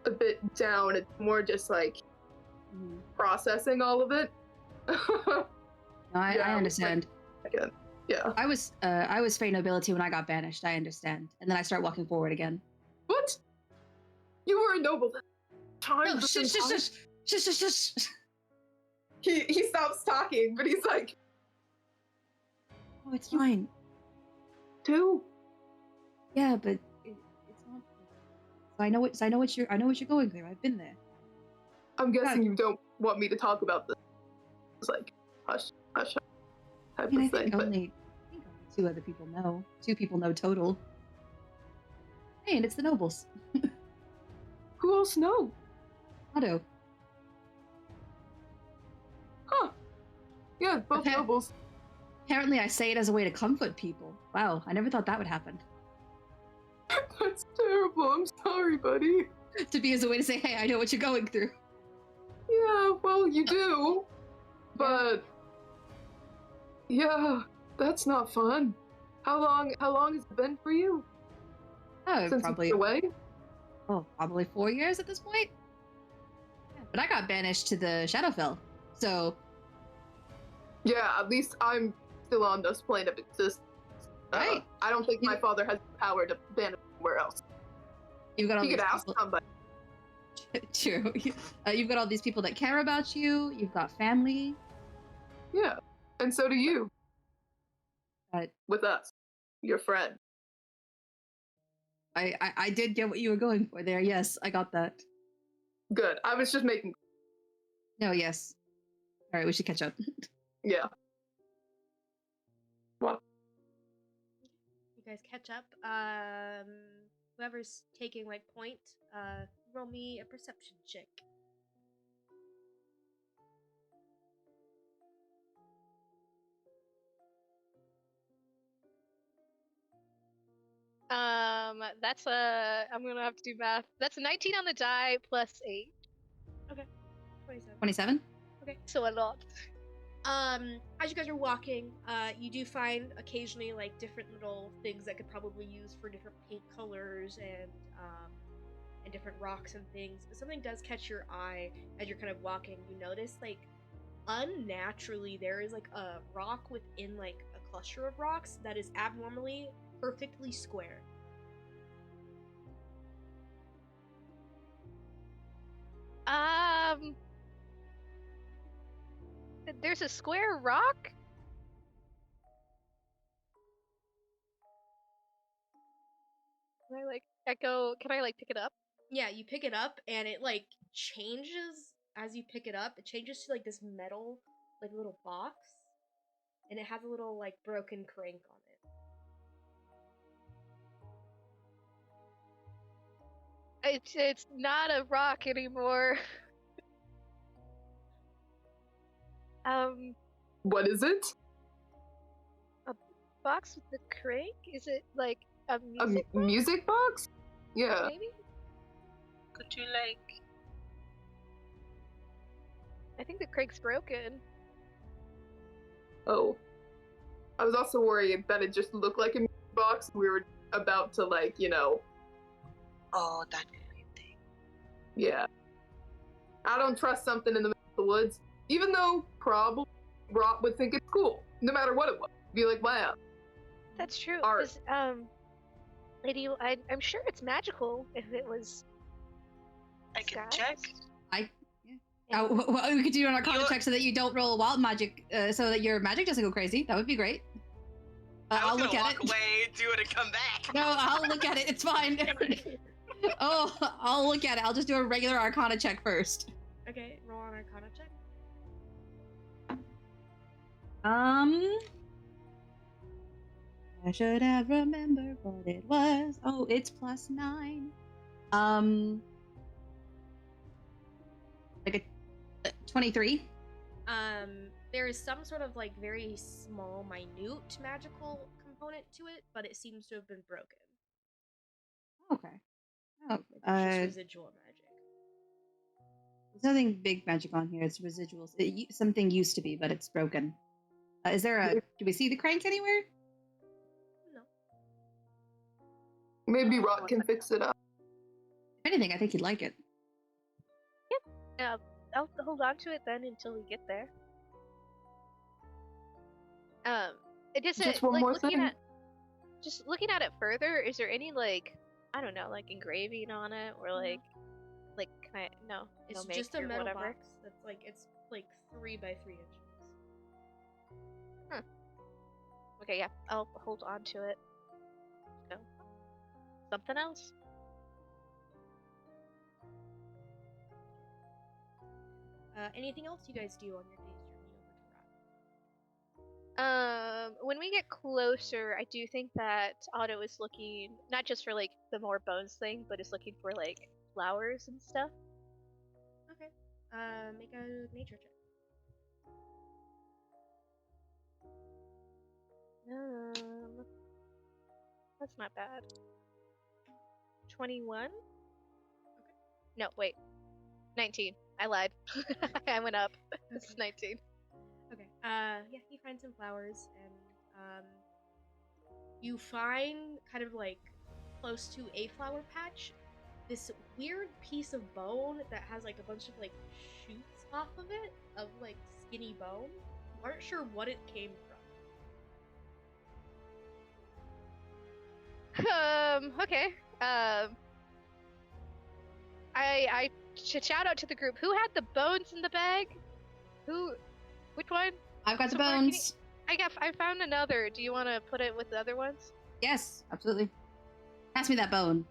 a bit down, it's more just like processing all of it. No, I understand. Again. Yeah. I was Fey Nobility when I got banished. I understand, and then I start walking forward again. What? You were a noble. No, shush. He stops talking, but he's like, Oh, it's fine. "Dude, Yeah, but it's not. I know what you're going through. I've been there. I'm guessing you don't want me to talk about this." It's like, hush, hush, type I of think thing. But only two other people know. 2 people know total. Hey, and it's the nobles. who else knows? Otto. Huh? Yeah, both Okay. nobles. Apparently, I say it as a way to comfort people. Wow, I never thought that would happen. That's terrible. I'm sorry, buddy. To be as a way to say, hey, I know what you're going through. Yeah, well, you do. But yeah, that's not fun. How long has it been for you? Oh, Since probably. you've been away? Oh, probably 4 years at this point. Yeah, but I got banished to the Shadowfell, so Yeah, at least I'm still on this plane of existence. Right. I don't think my father has the power to banish somewhere else. you've got all He these could ask people. somebody. True. You've got all these people that care about you. You've got family. Yeah, and so do you. But With us, your friend. I did get what you were going for there. Yes, I got that. Good. I was just making. No, yes. All right, we should catch up. Yeah. What? You guys catch up. Whoever's taking like point, roll me a perception check. That's I'm gonna have to do math. That's a 19 on the die plus 8. 27. 27? Okay, so a lot. As you guys are walking, you do find occasionally like different little things that could probably use for different paint colors and different rocks and things. But something does catch your eye as you're kind of walking. You notice like unnaturally there is like a rock within like a cluster of rocks that is abnormally perfectly square. There's a square rock? Can I pick it up? Yeah, you pick it up and it like changes as you pick it up. It changes to like this metal like little box and it has a little like broken crank on it. It's not a rock anymore. What is it? Box with the crank? Is it like a A music box? music box? Yeah. Maybe? Could you like? I think the crank's broken. Oh. I was also worried that it just looked like a music box. We were about to Oh, that could be a thing. yeah. I don't trust something in the middle of the woods, even though probably Rott would think it's cool, no matter what it was. Be like, wow. That's true. Art. 'Cause, Lady, I'm sure it's magical if it was. I can disguised. check. We could do an Arcana check so that you don't roll wild magic, so that your magic doesn't go crazy. That would be great. I I'll was look gonna at walk it. away, do it, and come back. No, I'll look at it. It's fine. Oh, I'll look at it. I'll just do a regular Arcana check first. Okay, roll an Arcana check. I should have remembered what it was. Oh, it's +9. Like a 23. There is some sort of like very small, minute magical component to it, but it seems to have been broken. Okay. Oh, It's just residual magic. there's nothing big magic on here. It's residuals. Something used to be, but it's broken. Is there a? Do we see the crank anywhere? No. Maybe Rott can fix it up. If anything, I think he'd like it. I'll hold on to it then until we get there. Just one more thing. Just looking at it further, is there any like, I don't know, like engraving on it or like no, It's no just make a or metal whatever. box that's like, it's like 3 by 3 inches. Okay, yeah, I'll hold on to it. So, something else? Anything else you guys do on your day's journey over to Rott? When we get closer, I do think that Otto is looking not just for like the more bones thing, but is looking for like flowers and stuff. Okay. Make a nature check. That's not bad. 21? Okay. No, wait. 19. I lied. I went up. It's 19. Okay. Yeah, you find some flowers, and you find kind of like close to a flower patch this weird piece of bone that has like a bunch of like shoots off of it, of like skinny bone. You aren't sure what it came from. Okay. I should shout out to the group. Who had the bones in the bag? Which one? I've got the Mark, bones. I found another. Do you want to put it with the other ones? Yes, absolutely. Pass me that bone.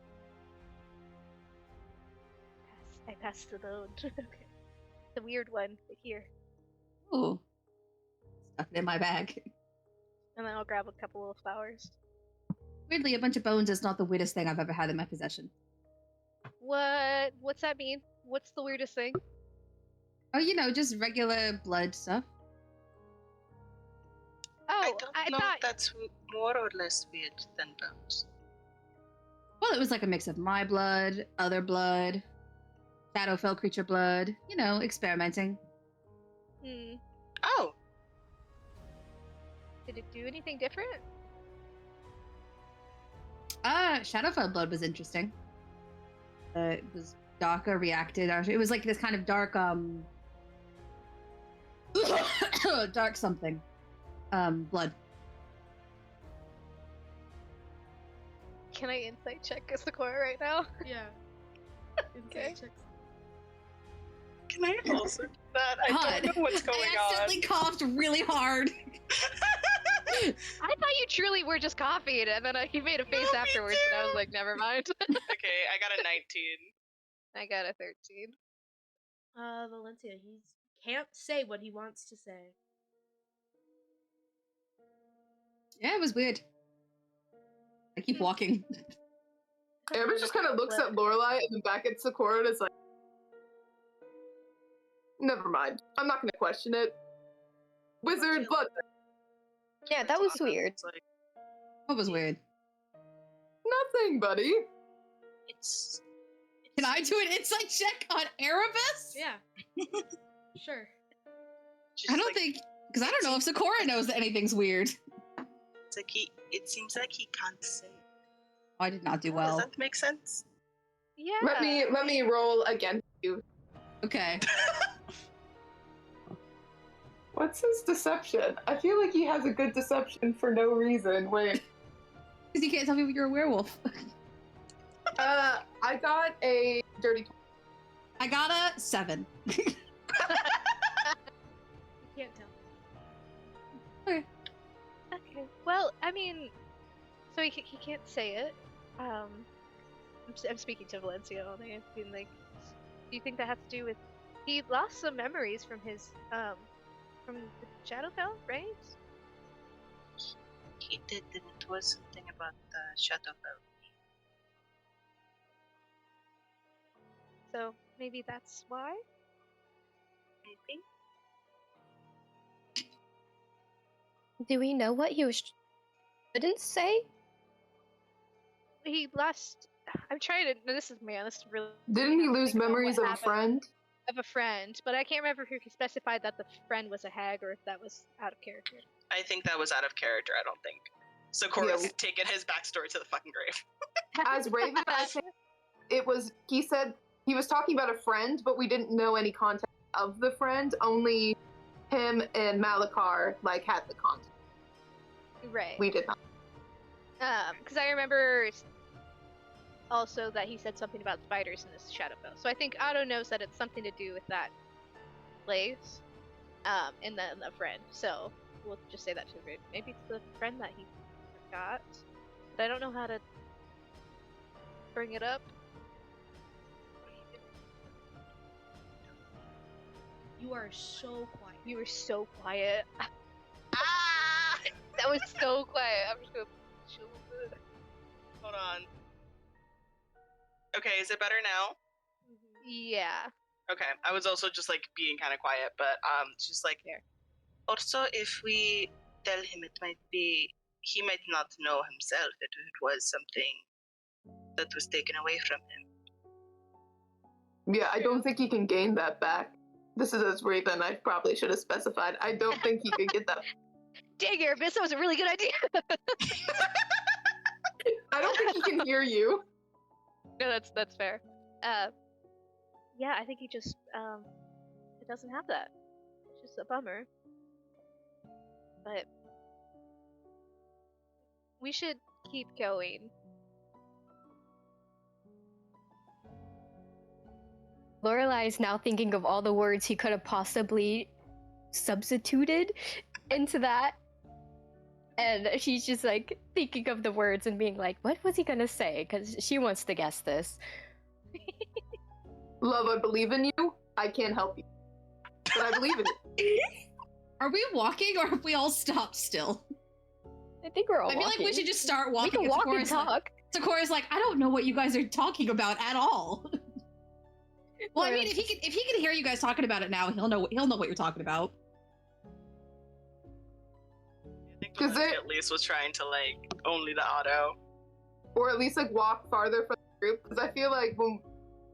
I passed the bone. Okay. The weird one here. Ooh. Stuck it in my bag. And then I'll grab a couple of flowers. Weirdly, a bunch of bones is not the weirdest thing I've ever had in my possession. What's that mean? What's the weirdest thing? Oh, just regular blood stuff. Oh, I don't know thought if that's more or less weird than bones. Well, it was like a mix of my blood, other blood, Shadowfell creature blood, experimenting. Oh, did it do anything different? Shadowfell blood was interesting. It was darker, reacted. It was like this kind of dark, dark something. Blood. Can I insight check Sakura right now? Yeah. Okay. can I also do that? I God. don't know what's going I accidentally coughed really hard. I thought you truly were just coughing, and then you made a face me afterwards, too. and I was like, never mind. Okay, I got a 19. I got a 13. Valencia, he can't say what he wants to say. Yeah, it was weird. I keep walking. Amber just kind of looks at Lorelai and then back at Sakura and is like, never mind. I'm not going to question it. Wizard blood. Yeah, that was weird. It's like, What was weird? Nothing, buddy. it's Can I do an insight check on Erebus? Yeah. Sure. just I don't like, think, because I don't know if Sakura knows that anything's weird. it's like it seems like he can't say. I did not do Does well. that make sense? Yeah. Let me roll against you. Okay. What's his deception? I feel like he has a good deception for no reason. Wait. Because you can't tell people you're a werewolf. I got a dirty 20. I got a 7. I mean, so he can't say it. I'm speaking to Valencia only. I mean, like, do you think that has to do with he lost some memories from his from the Shadowfell, right? He did, and it was something about the Shadowfell. So maybe that's why. Maybe. Do we know what he shouldn't say? He lost. I'm trying to. No, this is really. Didn't he have to lose think about memories what of a happened. friend? Of a friend, but I can't remember if he specified that the friend was a hag or if that was out of character. I think that was out of character. I don't think. So Cora's taken his backstory to the fucking grave. As Raven, I think it was. He said he was talking about a friend, but we didn't know any context of the friend. Only him and Malakar had the context. Right. We did not. Because I remember also that he said something about spiders in this Shadowfell. So I think Otto knows that it's something to do with that place, and then the friend. So we'll just say that to Raven. Maybe it's the friend that he forgot, but I don't know how to bring it up. You are so quiet. You were so quiet. Ah! That was so quiet. I'm just gonna chill a bit. Hold on. Okay, is it better now? Yeah. Okay, I was also just being kind of quiet, but just There. Also, if we tell him, it might be he might not know himself that it was something that was taken away from him. Yeah, I don't think he can gain that back. This is as Raven. I probably should have specified. I don't think he could get that. Dang, Erebus, that was a really good idea. I don't think he can hear you. No, that's fair. Yeah, I think he just it doesn't have that. It's just a bummer. But we should keep going. Lorelai is now thinking of all the words he could have possibly substituted into that. And she's just thinking of the words and being like, what was he gonna say? Because she wants to guess this. Love, I believe in you. I can't help you. But I believe in it. Are we walking or have we all stopped still? I think we're all I feel walking. like we should just start walking. We can walk and talk. Sakura's like, I don't know what you guys are talking about at all. Well, I Or mean, if he can hear you guys talking about it now, he'll know what you're talking about. I think Valencia at least was trying to only the auto. Or at least walk farther from the group. Because I feel like when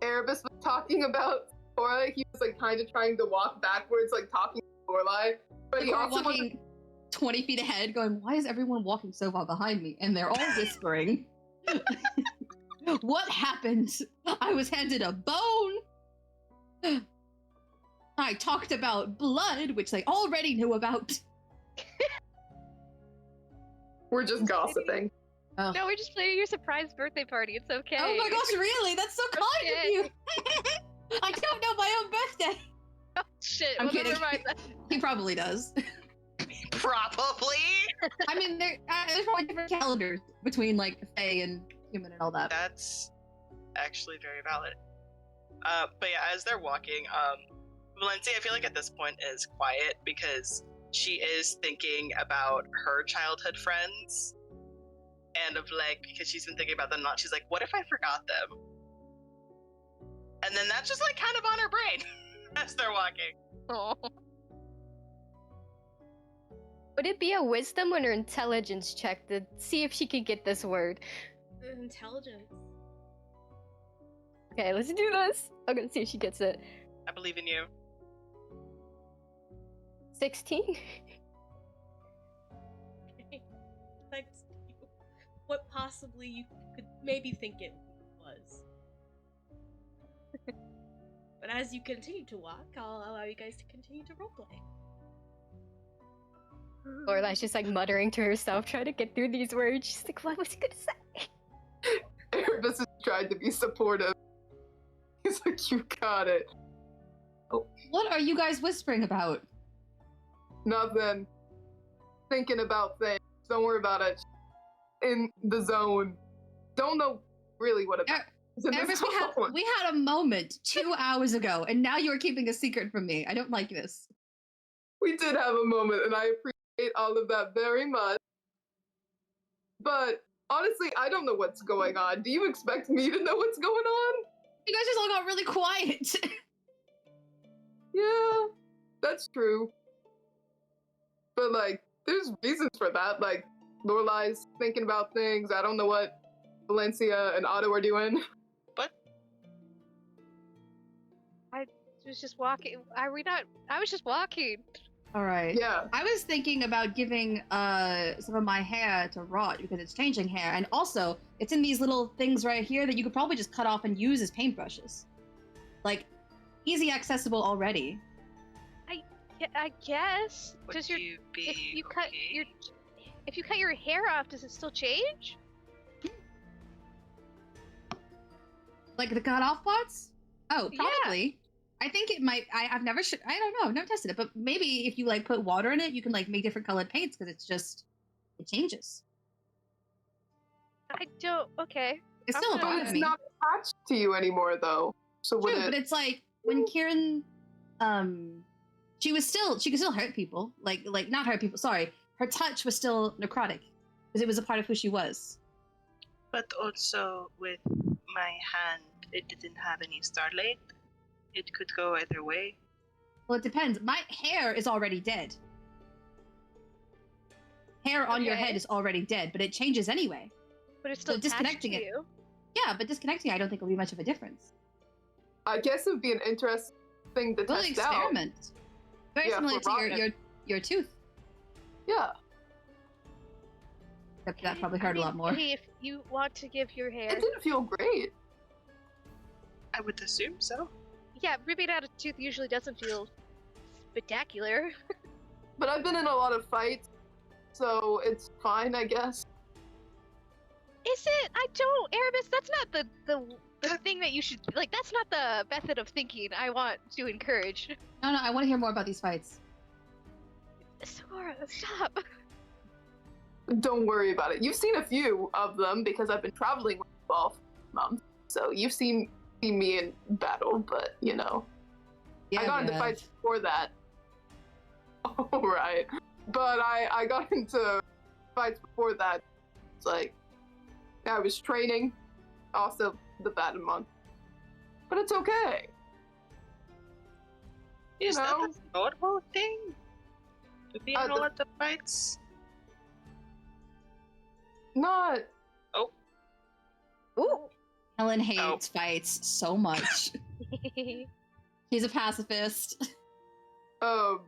Erebus was talking about Cora, he was kind of trying to walk backwards, talking to Lorelai. But he Sakura also walking 20 feet ahead, going, why is everyone walking so far behind me? And they're all whispering. What happened? I was handed a bone. I talked about blood, which they already knew about. we're just gossiping. Oh. No, we're just planning your surprise birthday party. It's okay. Oh my gosh, really? That's so kind of you. I don't know my own birthday. Oh, shit. I'm Well, kidding. never mind that. He probably does. Probably. I mean, there's probably different calendars between Fae and human and all that. That's actually very valid. But yeah, as they're walking, Valencia, I feel like at this point is quiet because she is thinking about her childhood friends. And because she's been thinking about them a lot, she's like, what if I forgot them? And then that's just kind of on her brain as they're walking. Oh. Would it be a wisdom or an intelligence check to see if she could get this word? Intelligence. Okay, let's do this. I'm gonna see if she gets it. I believe in you. 16? That's what possibly you could maybe think it was. But as you continue to walk, I'll allow you guys to continue to roleplay. Lorelai's just muttering to herself, trying to get through these words. She's like, what was he gonna say? Erebus has tried to be supportive. He's like, you got it. Oh, What are you guys whispering about? nothing. Thinking about things. Don't worry about it. In the zone. Don't know really what about. Eris, we had a moment 2 hours ago, and now you're keeping a secret from me. I don't like this. We did have a moment, and I appreciate all of that very much. But honestly, I don't know what's going on. Do you expect me to know what's going on? You guys just all got really quiet. Yeah, that's true. But like, there's reasons for that. Like, Lorelai's thinking about things. I don't know what Valencia and Otto are doing. I was just walking. I was just walking. All right. Yeah. I was thinking about giving some of my hair to Rott because it's changing hair, and also it's in these little things right here that you could probably just cut off and use as paintbrushes. Like, easy accessible already. I guess. Would Does you be if you okay? if you cut your hair off, does it still change? Like the cut off parts? Oh, Yeah. probably. I think it might. I've never. I don't know. I've never tested it, but maybe if you like put water in it, you can like make different colored paints because it changes. I don't. Okay. It's I'm still a gonna- part But of it's me. not attached to you anymore, though. So would True, it? but it's like when Kieran, she could still hurt people. Like not hurt people. Sorry, her touch was still necrotic because it was a part of who she was. But also with my hand, it didn't have any starlight. It could go either way. Well, it depends. My hair is already dead. Hair on your Okay. head is already dead, but it changes anyway. But it's still attached disconnecting to it. you. Yeah, but disconnecting, I don't think will be much of a difference. I guess it'd be an interesting thing to We'll test out. experiment. Very Yeah, similar for to your tooth. Yeah. Except that probably hurt a lot more. Hey, if you want to give your hair, It didn't feel great. I would assume so. yeah, ripping out a tooth usually doesn't feel spectacular. But I've been in a lot of fights, so it's fine, I guess. Is it? I don't, Aramis. That's not the thing that you should like. That's not the method of thinking I want to encourage. No, I want to hear more about these fights. Sora, stop. Don't worry about it. You've seen a few of them because I've been traveling with both months. So you've seen me in battle, but you know. Yeah, I got into fights before that. Alright. But I got into fights before that. It's like I was training. Also the battle month. But it's okay. Is that No. a normal thing? To be in the- all of the fights? Not Ooh. Helen hates fights so much. He's a pacifist. Ellen,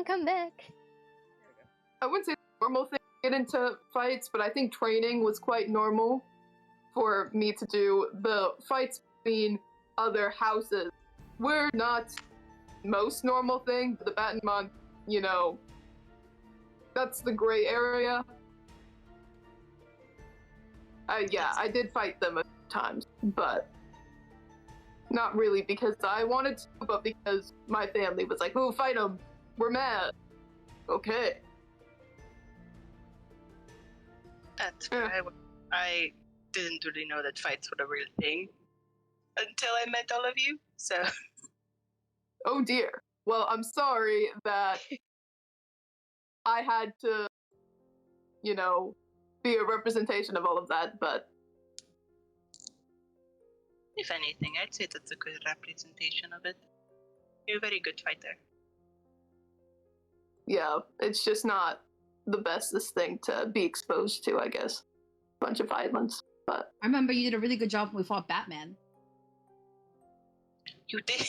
come back. I wouldn't say it's a normal thing to get into fights, but I think training was quite normal for me to do. The fights between other houses were not most normal thing. The Batten month, you know, that's the gray area. Yeah, I did fight them a few times, but not really because I wanted to, but because my family was like, "Ooh, fight them! We're mad." Okay. That's fair. I didn't really know that fights were a real thing until I met all of you. So Oh dear. Well, I'm sorry that I had to, you know, be a representation of all of that, but if anything, I'd say that's a good representation of it. You're a very good fighter. yeah, it's just not the bestest thing to be exposed to, I guess. Bunch of violence, but I remember you did a really good job when we fought Batman. You did.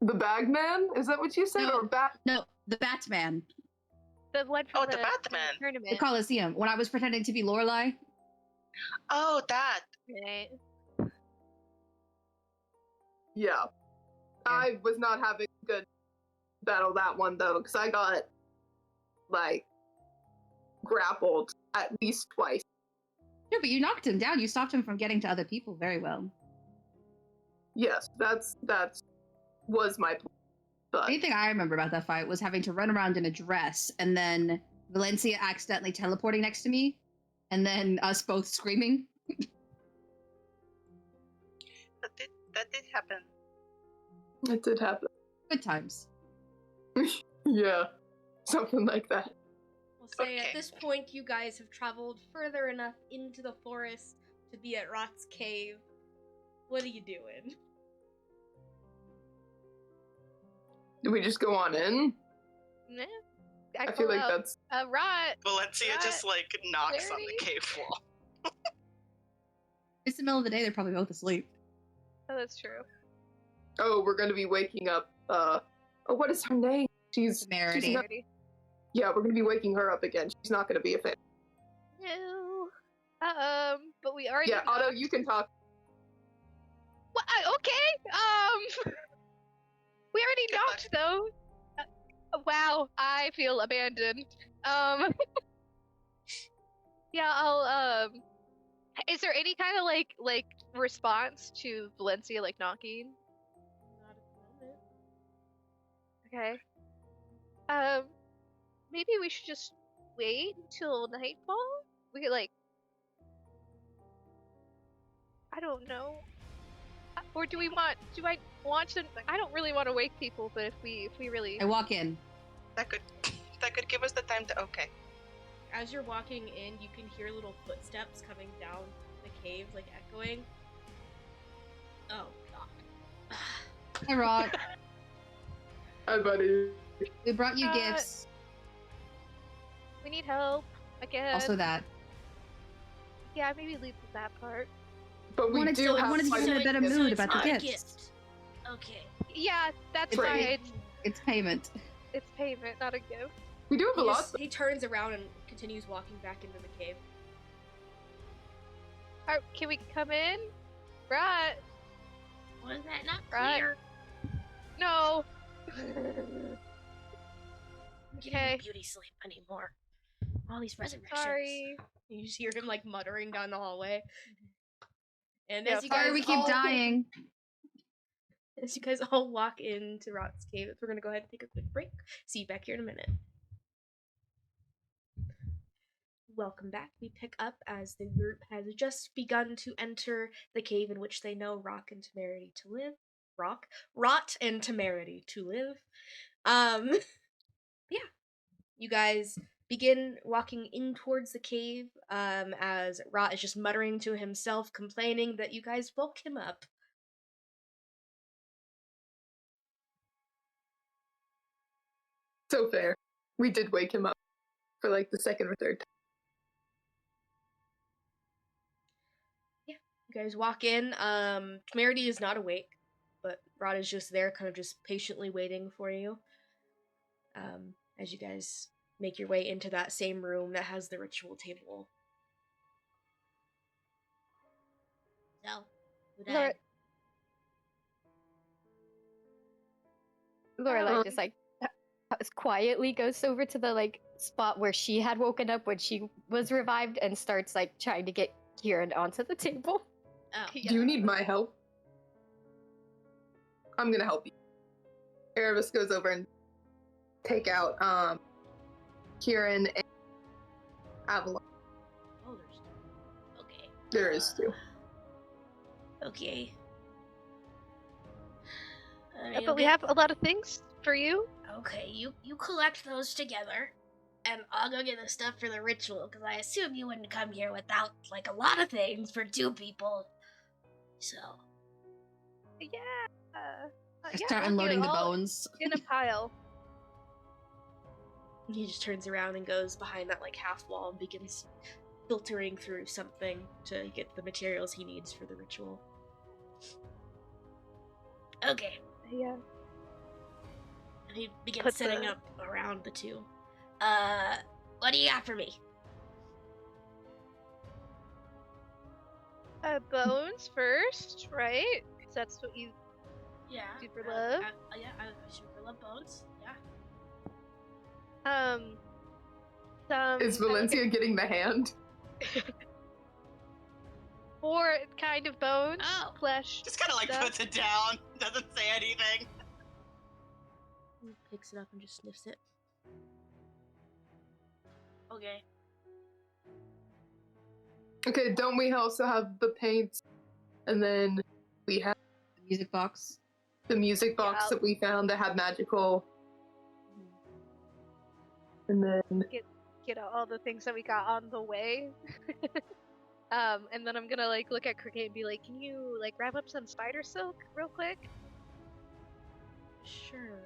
the Bagman? Is that what you said? No. Or Bat? No, the Batman. The one from The Batman. tournament. The Coliseum. When I was pretending to be Lorelai. Oh, that. Right. Yeah. I was not having a good battle that one though, because I got like grappled at least twice. Yeah, but you knocked him down. You stopped him from getting to other people very well. Yes, that's was my plan. The But only thing I remember about that fight was having to run around in a dress and then Valencia accidentally teleporting next to me, and then us both screaming. That did happen. It did happen. Good times. Yeah, something like that. We'll say Okay. at this point, you guys have traveled further enough into the forest to be at Rott's cave. What are you doing? Do we just go on in? Nah. I call feel like out, that's Rott. Valencia just like knocks on the Clarity? cave wall. It's the middle of the day, they're probably both asleep. Oh, that's true. oh, we're gonna be waking up what is her name? She's Temerity. not, yeah, we're gonna be waking her up again. She's not gonna be a fan. No. But we already. Yeah, Otto, knocked. you can talk. What? Okay. We already Good knocked though. Wow, I feel abandoned. Yeah, I'll. Is there any kind of like response to Valencia like knocking? Not at the moment. Okay. Maybe we should just wait until nightfall. We could like. I don't know. Or do we want? Do I want to? I don't really want to wake people, but if we really. I walk in. That could give us the time to. Okay. As you're walking in, you can hear little footsteps coming down the cave, like echoing. Oh god. Hi, Rott. Hi, buddy. We brought you gifts. We need help again. Also that. Yeah, maybe leave that part. But we wanted do to- I have wanted to like, get in a better gifts. mood it's about the not a gifts. gift. Okay. Yeah, that's It's fine. It's payment. It's payment, not a gift. We do have a lot. He turns around and continues walking back into the cave. Can we come in? Right. Was that not Right. clear? No. I'm getting Okay. beauty sleep anymore. All these resurrections. Sorry. You just hear him like muttering down the hallway. And Yeah, as you Sorry, guys we keep all, dying. As you guys all walk into Rott's cave, we're gonna go ahead and take a quick break. See you back here in a minute. Welcome back. We pick up as the group has just begun to enter the cave in which they know Rott and Temerity to live. Rott and Temerity to live. Yeah. You guys begin walking in towards the cave, as Rott is just muttering to himself, complaining that you guys woke him up. So fair. We did wake him up for like the second or third time. You guys walk in. Temerity is not awake, but Rott is just there, kind of just patiently waiting for you. As you guys make your way into that same room that has the ritual table. So, who died? Lorelai just like quietly goes over to the like spot where she had woken up when she was revived and starts like trying to get Kieran onto the table. Oh, Do you need my help? I'm gonna help you. Erebus goes over and take out Kieran and Avalon. oh, there's two. Okay. There is two. Okay. But we have a lot of things for you. Okay, you collect those together, and I'll go get the stuff for the ritual, because I assume you wouldn't come here without, like, a lot of things for two people. So. Yeah. I Yeah, start I'll do unloading it the all bones. in a pile. He just turns around and goes behind that, like, half wall and begins filtering through something to get the materials he needs for the ritual. Okay. Yeah. And he begins Put setting the- up around the two. What do you got for me? Bones first, right? 'Cause that's what you. Yeah. Super love? I super love bones. Yeah. Some. Is Valencia getting the hand? 4 kind of bones. Oh. Flesh. Just kind of like stuff. puts it down, doesn't say anything. He picks it up and just sniffs it. Okay. Okay, don't we also have the paint? And then we have The music box. the music box Yeah. that we found that had magical. And then Get out all the things that we got on the way. And then I'm gonna like look at Cricket and be like, can you like wrap up some spider silk real quick? Sure.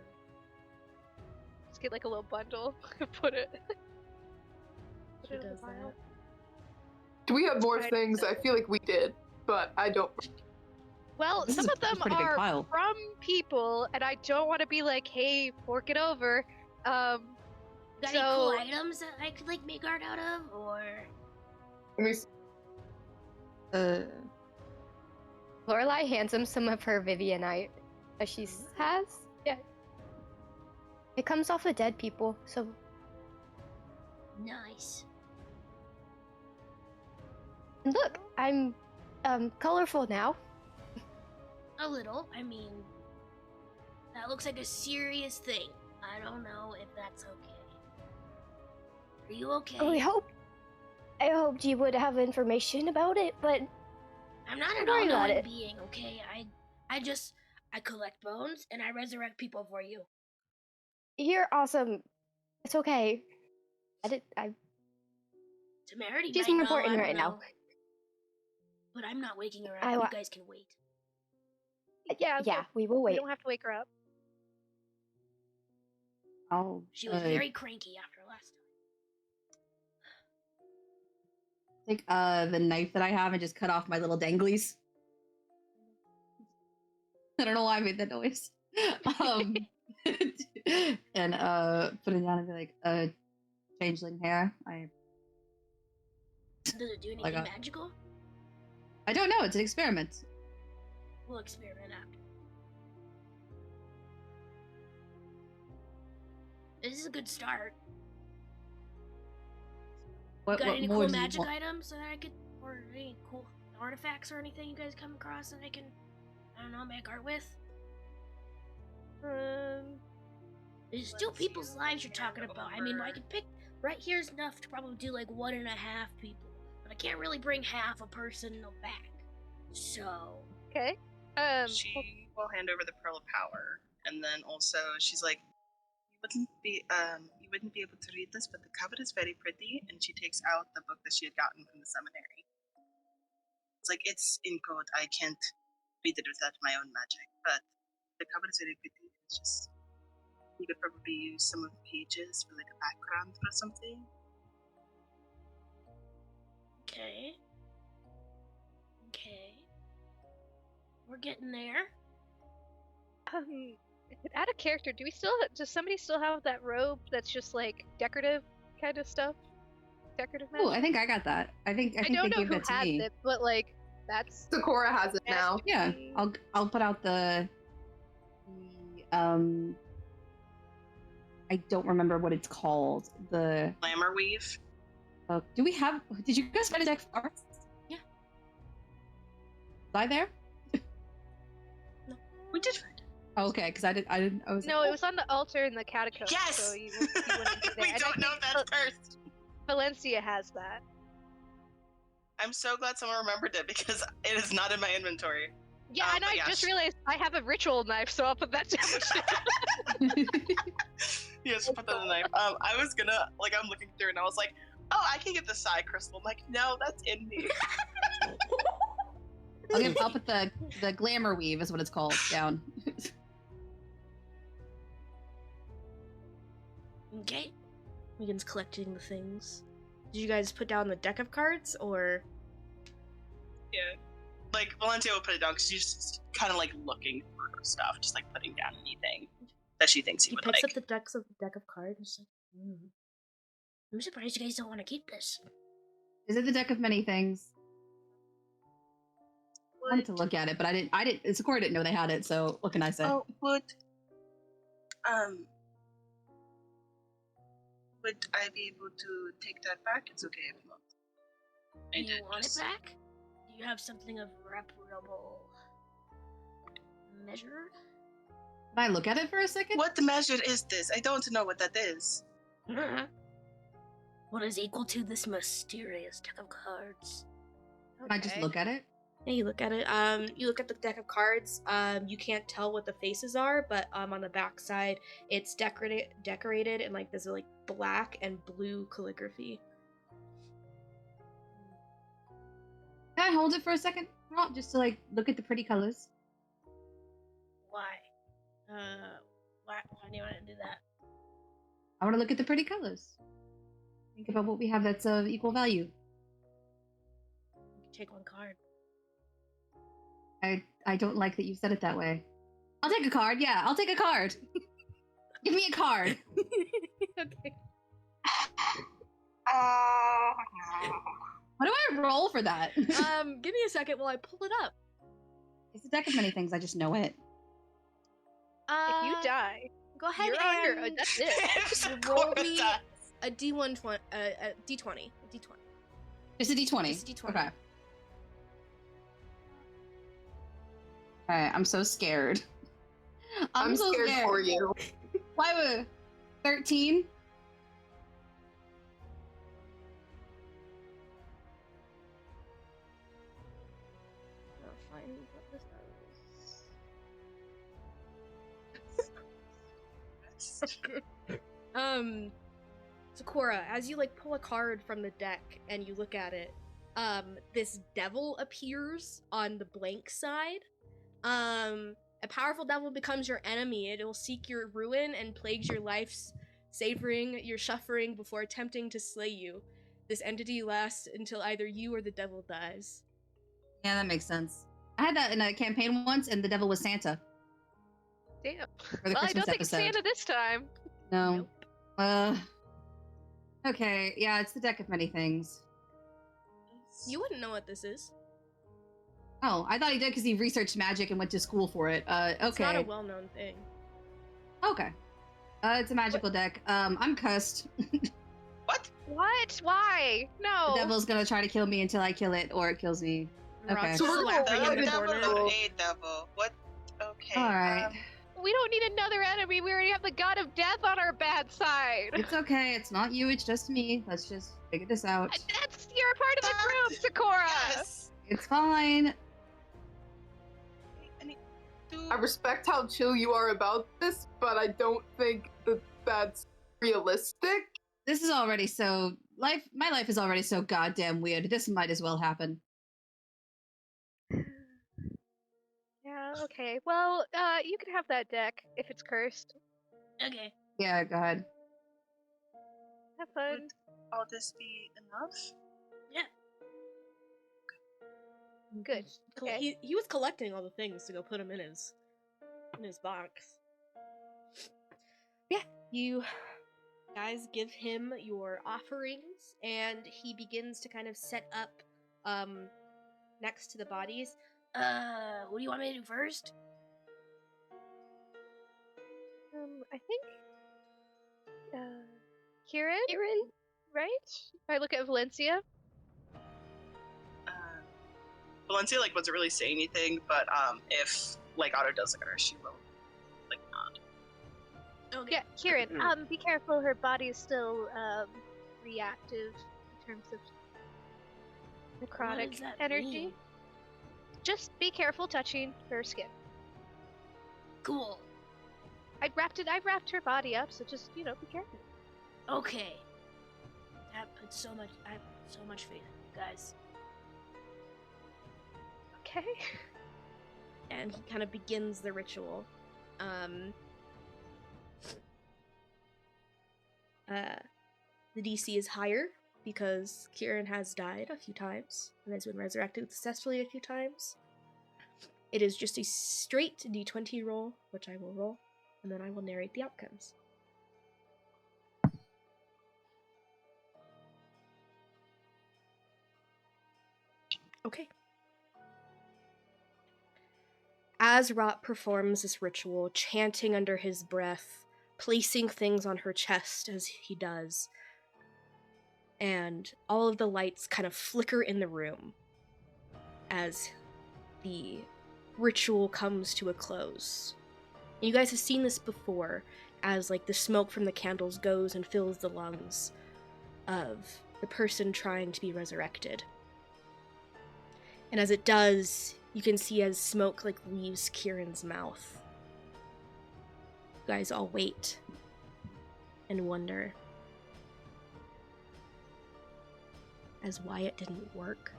Just get like a little bundle, put it. She in the does pile. that. do we have more Spider things? I silk. feel like we did, but I don't. Well, This some is a of them pretty big are pile. from people, and I don't want to be like, hey, fork it over. Got any So- cool items that I could like make art out of, or Let me see. Lorelai hands him some of her Vivianite that she has. Yeah. It comes off of dead people, so nice? and look, I'm colorful now. A little. I mean, that looks like a serious thing. I don't know if that's okay. Are you okay? I hoped you would have information about it, but I'm not Don't an worry about all-knowing it. being, okay? I collect bones and I resurrect people for you. you're awesome. It's okay. Temerity She's might more know, important I don't right now. know. But I'm not waking her I up. wa- You guys can wait. Yeah, Yeah, we will we wait. don't have to wake her up. Oh, She was very cranky after last time. take the knife that I have and just cut off my little danglies. I don't know why I made that noise. And put it down and be like, changeling hair. Does it do I anything got- magical? I don't know. It's an experiment. We'll experiment after. This is a good start. What Got any more cool do you magic want? items that I could, or any cool artifacts or anything you guys come across that I can, I don't know, make art with? There's still Let's see people's what I lives you're can talking about. I mean, I over. could pick, right here's enough to probably do like 1.5 people, but I can't really bring half a person back. So, Okay. She will hand over the pearl of power, and then also she's like, you wouldn't be able to read this, but the cover is very pretty. And she takes out the book that she had gotten from the seminary. It's like, it's in code. I can't read it without my own magic, but the cover is very pretty. It's just, you could probably use some of the pages for like a background or something. okay. Okay. We're getting there. Out of character, does somebody still have that robe that's just like decorative kind of stuff? Decorative magic? Oh, I think I got that. I think I they don't know gave who that to has me. it, but like that's Sakura has it now. Yeah, I'll put out the I don't remember what it's called. The Glamour weave. did you guys find a deck of cards? Yeah. Was I there? We did find it. Oh, okay, because I was no, like, it was on the altar in the catacombs. Yes! So you wouldn't be there. We And I don't know think if that's cursed. Valencia has that. I'm so glad someone remembered it because it is not in my inventory. Yeah, and but I yeah, just she- realized I have a ritual knife, so I'll put that down. Yes, put that in the knife. I was gonna, like, I'm looking through and I was like, oh, I can get the Psy crystal. I'm like, no, that's in me. I'll put the glamour weave is what it's called down. Okay. Megan's collecting the things. Did you guys put down the deck of cards, or? Yeah. Like, Valencia will put it down because she's just kind of like looking for her stuff, just like putting down anything that she thinks he He would picks like. up the deck of cards. And is like, I'm surprised you guys don't want to keep this. Is it the deck of many things? I wanted to look at it, but I didn't. Sakura didn't know they had it, so what can I say? Oh, would I be able to take that back? It's okay if not. Do I you did want it just- back? Do you have something of reputable measure? Can I look at it for a second? What measure is this? I don't know what that is. what is equal to this mysterious deck of cards. Can I just look at it? Yeah, you look at it. You look at the deck of cards. You can't tell what the faces are, but on the back side, it's decorated in like this like black and blue calligraphy. Can I hold it for a second? Not just to like look at the pretty colors. Why? Why do you want to do that? I want to look at the pretty colors. Think about what we have that's of equal value. You can take one card. I don't like that you said it that way. I'll take a card. Yeah, I'll take a card. Give me a card. Okay. What do I roll for that? Give me a second while I pull it up. It's a deck of many things. I just know it. If you die, Go ahead you're and under. That's it. roll me a D1, a D20. Just a D20. Just a D20. Okay. Alright, I'm so scared. I'm so scared for you. Why would 13? I'll find what this is. Sakura, as you like pull a card from the deck and you look at it, this devil appears on the blank side. A powerful devil becomes your enemy. It will seek your ruin and plagues your lives, savoring your suffering before attempting to slay you. This entity lasts until either you or the devil dies. Yeah, that makes sense. I had that in a campaign once, and the devil was Santa. Damn. For the Well, I Christmas don't think it's episode. Santa this time. No. Okay, yeah, it's the deck of many things. You wouldn't know what this is. Oh, I thought he did because he researched magic and went to school for it. Okay. It's not a well-known thing. Okay. It's a magical deck. I'm cussed. What? What? Why? No. The devil's gonna try to kill me until I kill it, or it kills me. Okay. Rock's So we're laughing going in the devil, corner. a devil. What? Okay. Alright. We don't need another enemy. We already have the god of death on our bad side. It's okay. It's not you. It's just me. Let's just figure this out. That's you're a part of the group, Sakura. Yes. It's fine. I respect how chill you are about this, but I don't think that that's realistic. This is already so my life is already so goddamn weird. This might as well happen. Yeah. Okay. Well, you can have that deck if it's cursed. Okay. Yeah, go ahead. Have fun. Would all this be enough? Good. Okay. He was collecting all the things to go put them in his box. Yeah, you guys give him your offerings, and he begins to kind of set up next to the bodies. What do you want me to do first? I think. Kieran, right? I look at Valencia. Valencia wasn't really saying anything, but if Otto does look at her, she will nod. Okay. Yeah, Kieran. Be careful. Her body is still reactive in terms of necrotic does that energy. mean? Just be careful touching her skin. Cool. I wrapped her body up, so just be careful. Okay. I have so much faith in you guys. Okay. And he kind of begins the ritual. The DC is higher because Kieran has died a few times and has been resurrected successfully a few times. It is just a straight D20 roll, which I will roll, and then I will narrate the outcomes. Okay. As Rott performs this ritual, chanting under his breath, placing things on her chest as he does, and all of the lights kind of flicker in the room as the ritual comes to a close. And you guys have seen this before, as the smoke from the candles goes and fills the lungs. of the person trying to be resurrected. And as it does, you can see as smoke leaves Kieran's mouth. You guys all wait and wonder as why it didn't work.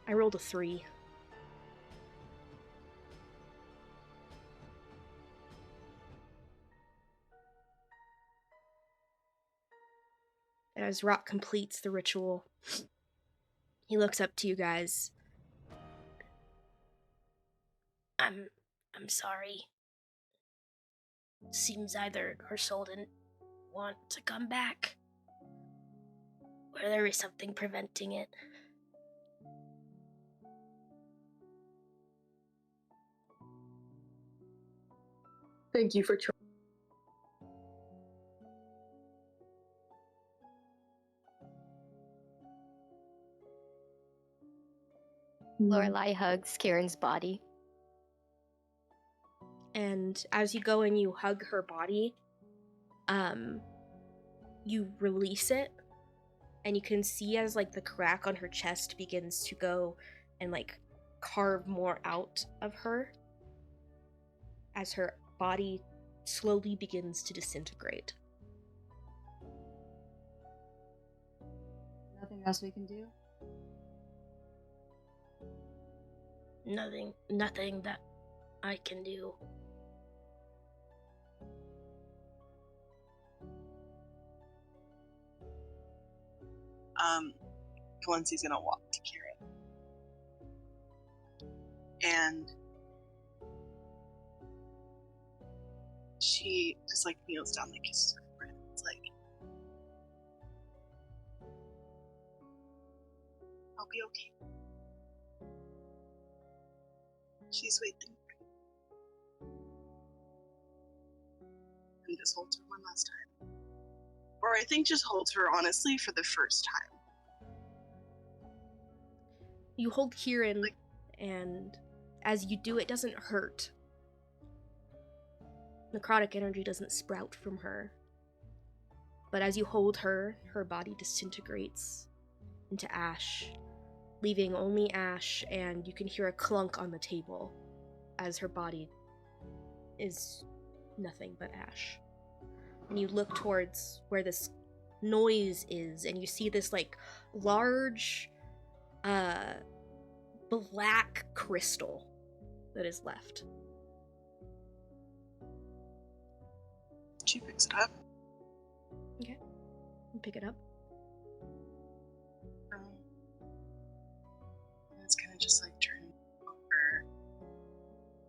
I rolled a 3. As Rott completes the ritual, he looks up to you guys. I'm sorry. Seems either her soul didn't want to come back, or there is something preventing it. Thank you for trying. Lorelai hugs Kieran's body. And as you go and you hug her body, you release it, and you can see as the crack on her chest begins to go and carve more out of her as her body slowly begins to disintegrate. Nothing else we can do? Nothing that I can do. Valencia's gonna walk to Kieran. And she just kneels down, kisses her friend. It's I'll be okay. She's waiting for you. And just holds her one last time. Or I think just holds her, honestly, for the first time. You hold Kieran, and as you do, it doesn't hurt. Necrotic energy doesn't sprout from her. But as you hold her, her body disintegrates into ash, leaving only ash, and you can hear a clunk on the table as her body is nothing but ash. And you look towards where this noise is, and you see this large black crystal that is left. She picks it up. Okay. You pick it up. And it's kind of just turning over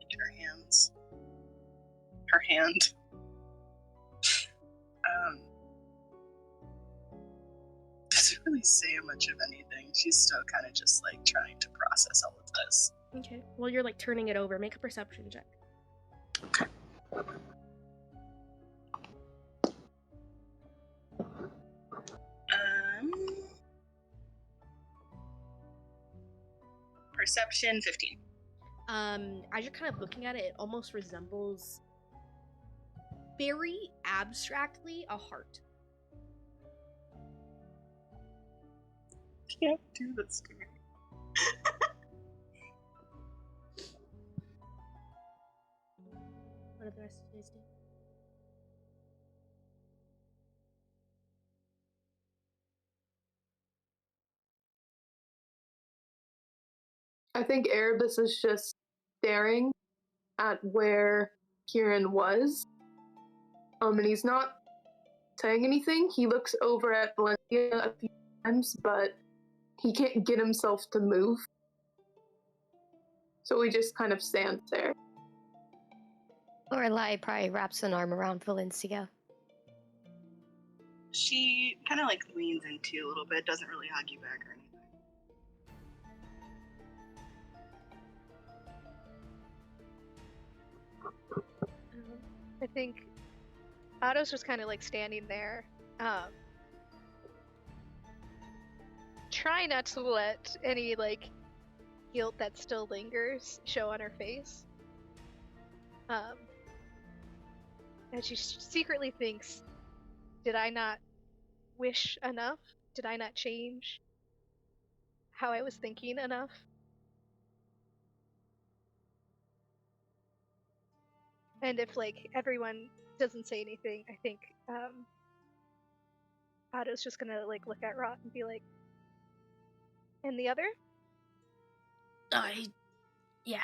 into her hands. Her hand. Doesn't really say much of anything. She's still kind of just trying to process all of this. Okay. Well, you're turning it over. Make a perception check. Okay. Perception 15. As you're kind of looking at it, it almost resembles very abstractly a heart. Can't do this to me. What did the rest of you guys do? I think Erebus is just staring at where Kieran was. And he's not saying anything. He looks over at Valencia a few times, but he can't get himself to move. So he just kind of stands there. Lorelai probably wraps an arm around Valencia. She kind of leans into you a little bit, doesn't really hug you back or anything. I think Otto's just kind of standing there, try not to let any guilt that still lingers show on her face. And she secretly thinks Did I not wish enough? Did I not change how I was thinking enough? And if like everyone doesn't say anything, I think Otto's just gonna like look at Rott and be like, and the other? Yeah.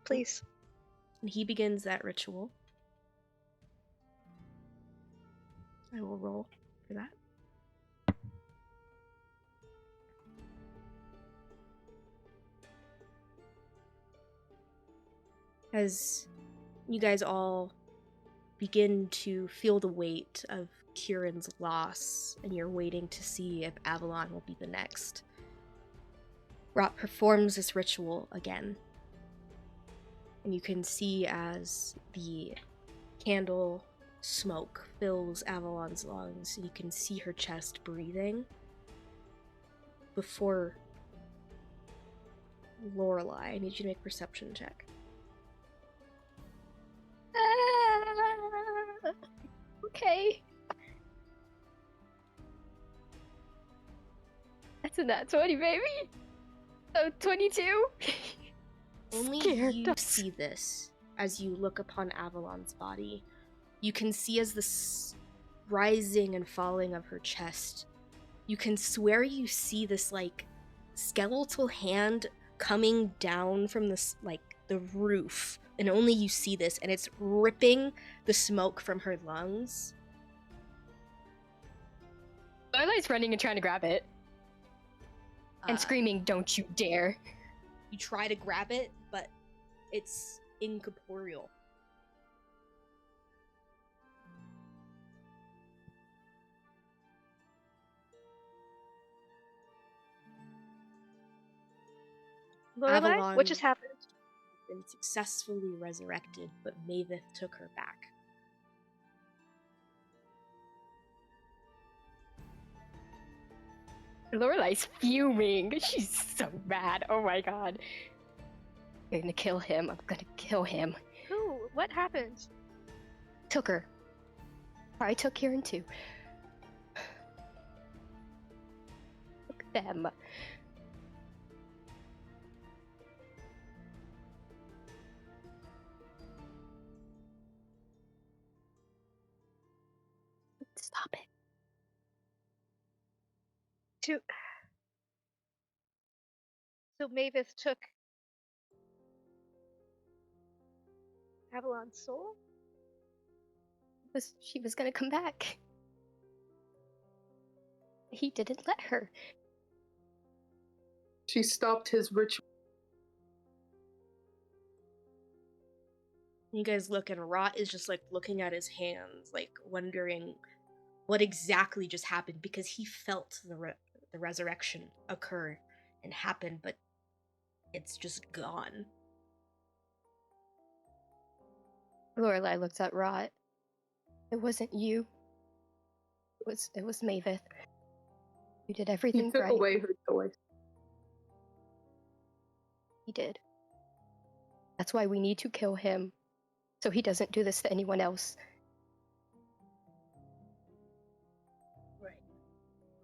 Please. And he begins that ritual. I will roll for that. As you guys all begin to feel the weight of Kieran's loss, and you're waiting to see if Avalon will be the next, Rott performs this ritual again. And you can see as the candle smoke fills Avalon's lungs, and you can see her chest breathing. Before Lorelei, I need you to make a perception check. Okay. That's a nat 20, baby. Oh, 22. Only Scared you us. see this as you look upon Avalon's body. You can see as the rising and falling of her chest, you can swear you see this like skeletal hand coming down from this like the roof, and only you see this, and it's ripping the smoke from her lungs. Lorelei's running and trying to grab it and screaming, "Don't you dare!" You try to grab it, but it's incorporeal. Lorelei, Avalon what just happened? been successfully resurrected, but Maveth took her back. Lorelei's fuming. She's so mad. Oh my god. I'm gonna kill him. I'm gonna kill him. Who? What happened? Took her. I took Kieran too. Took them. Stop it. So Mavis took Avalon's soul? She was gonna come back. He didn't let her. She stopped his ritual. You guys look, and Rott is just like looking at his hands, like wondering what exactly just happened, because he felt the resurrection occur and happen, but it's just gone. Lorelei looked at Rott. It wasn't you. It was Maveth. You did everything He took right. away her choice. He did. That's why we need to kill him, so he doesn't do this to anyone else.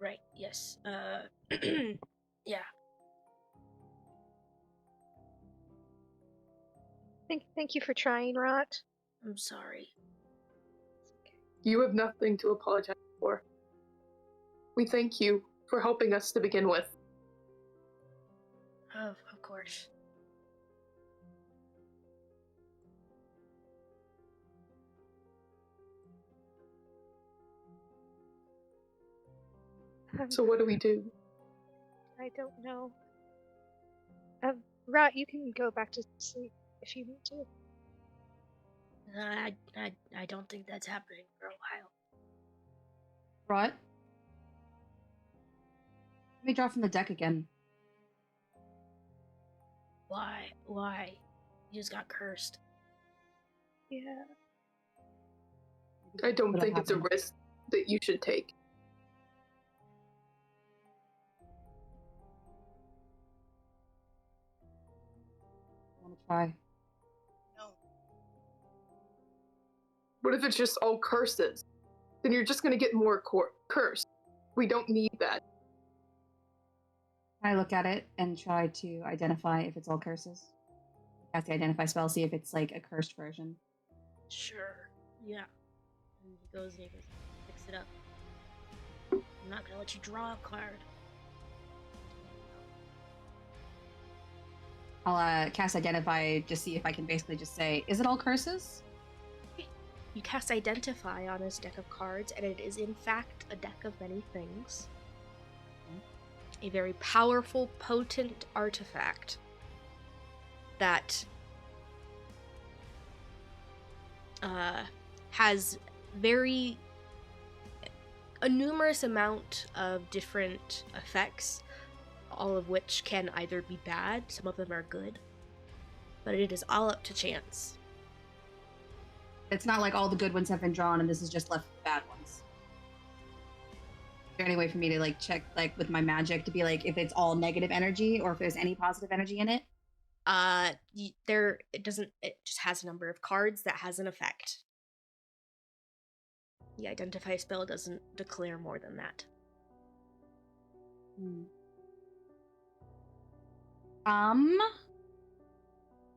Right, yes. Yeah. Thank you for trying, Rott. I'm sorry. You have nothing to apologize for. We thank you for helping us to begin with. Of course. So what do we do? I don't know. Rott, you can go back to sleep if you need to. I don't think that's happening for a while. Rott? Let me draw from the deck again. Why? You just got cursed. Yeah. I don't What'll think it's a happen? risk that you should take. I want to try. No. What if it's just all curses? then you're just going to get more cursed. We don't need that. I look at it and try to identify if it's all curses. Cast the identify spell, see if it's like a cursed version. Sure. Yeah. And he goes, picks it up. I'm not gonna let you draw a card. I'll cast identify, just see if I can basically just say, is it all curses? You cast identify on his deck of cards, and it is in fact a deck of many things. A very powerful, potent artifact that has a numerous amount of different effects, all of which can either be bad, some of them are good, but it is all up to chance. It's not like all the good ones have been drawn and this is just left with the bad ones. Is there any way for me to like check like with my magic to be like if it's all negative energy or if there's any positive energy in it? It just has a number of cards that has an effect. The identify spell doesn't declare more than that.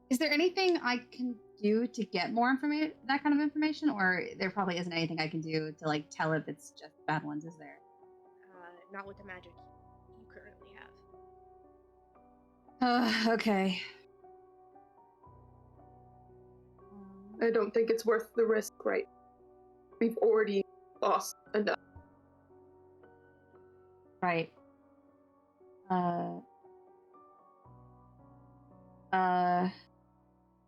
Is there anything I can do to get more information, that kind of information, or there probably isn't anything I can do to like tell if it's just bad ones, is there? Not with the magic you currently have. Okay. I don't think it's worth the risk, right? We've already lost enough. Right.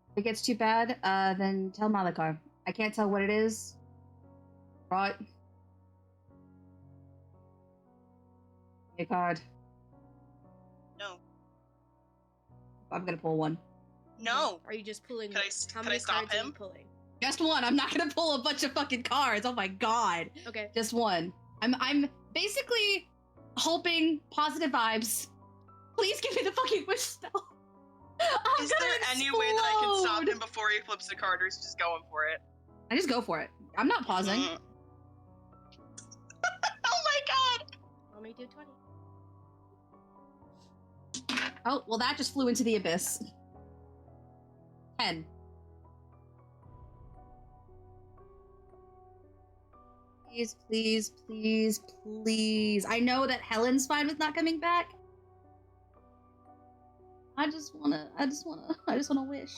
If it gets too bad, then tell Malakar. I can't tell what it is. Rott. Hey, card. No. I'm gonna pull one. No. Are you just pulling? Can I stop cards are you him? pulling? Just one. I'm not gonna pull a bunch of fucking cards. Oh my god. Okay. Just one. I'm basically hoping positive vibes. Please give me the fucking wish spell. Is there any way that I can stop him before he flips the card, or is he just going for it? I just go for it. I'm not pausing. Oh my god! Want me to do 20? Oh, well that just flew into the abyss. 10. Please, please, please, please. I know that Helen's fine with not coming back. I just wanna wish.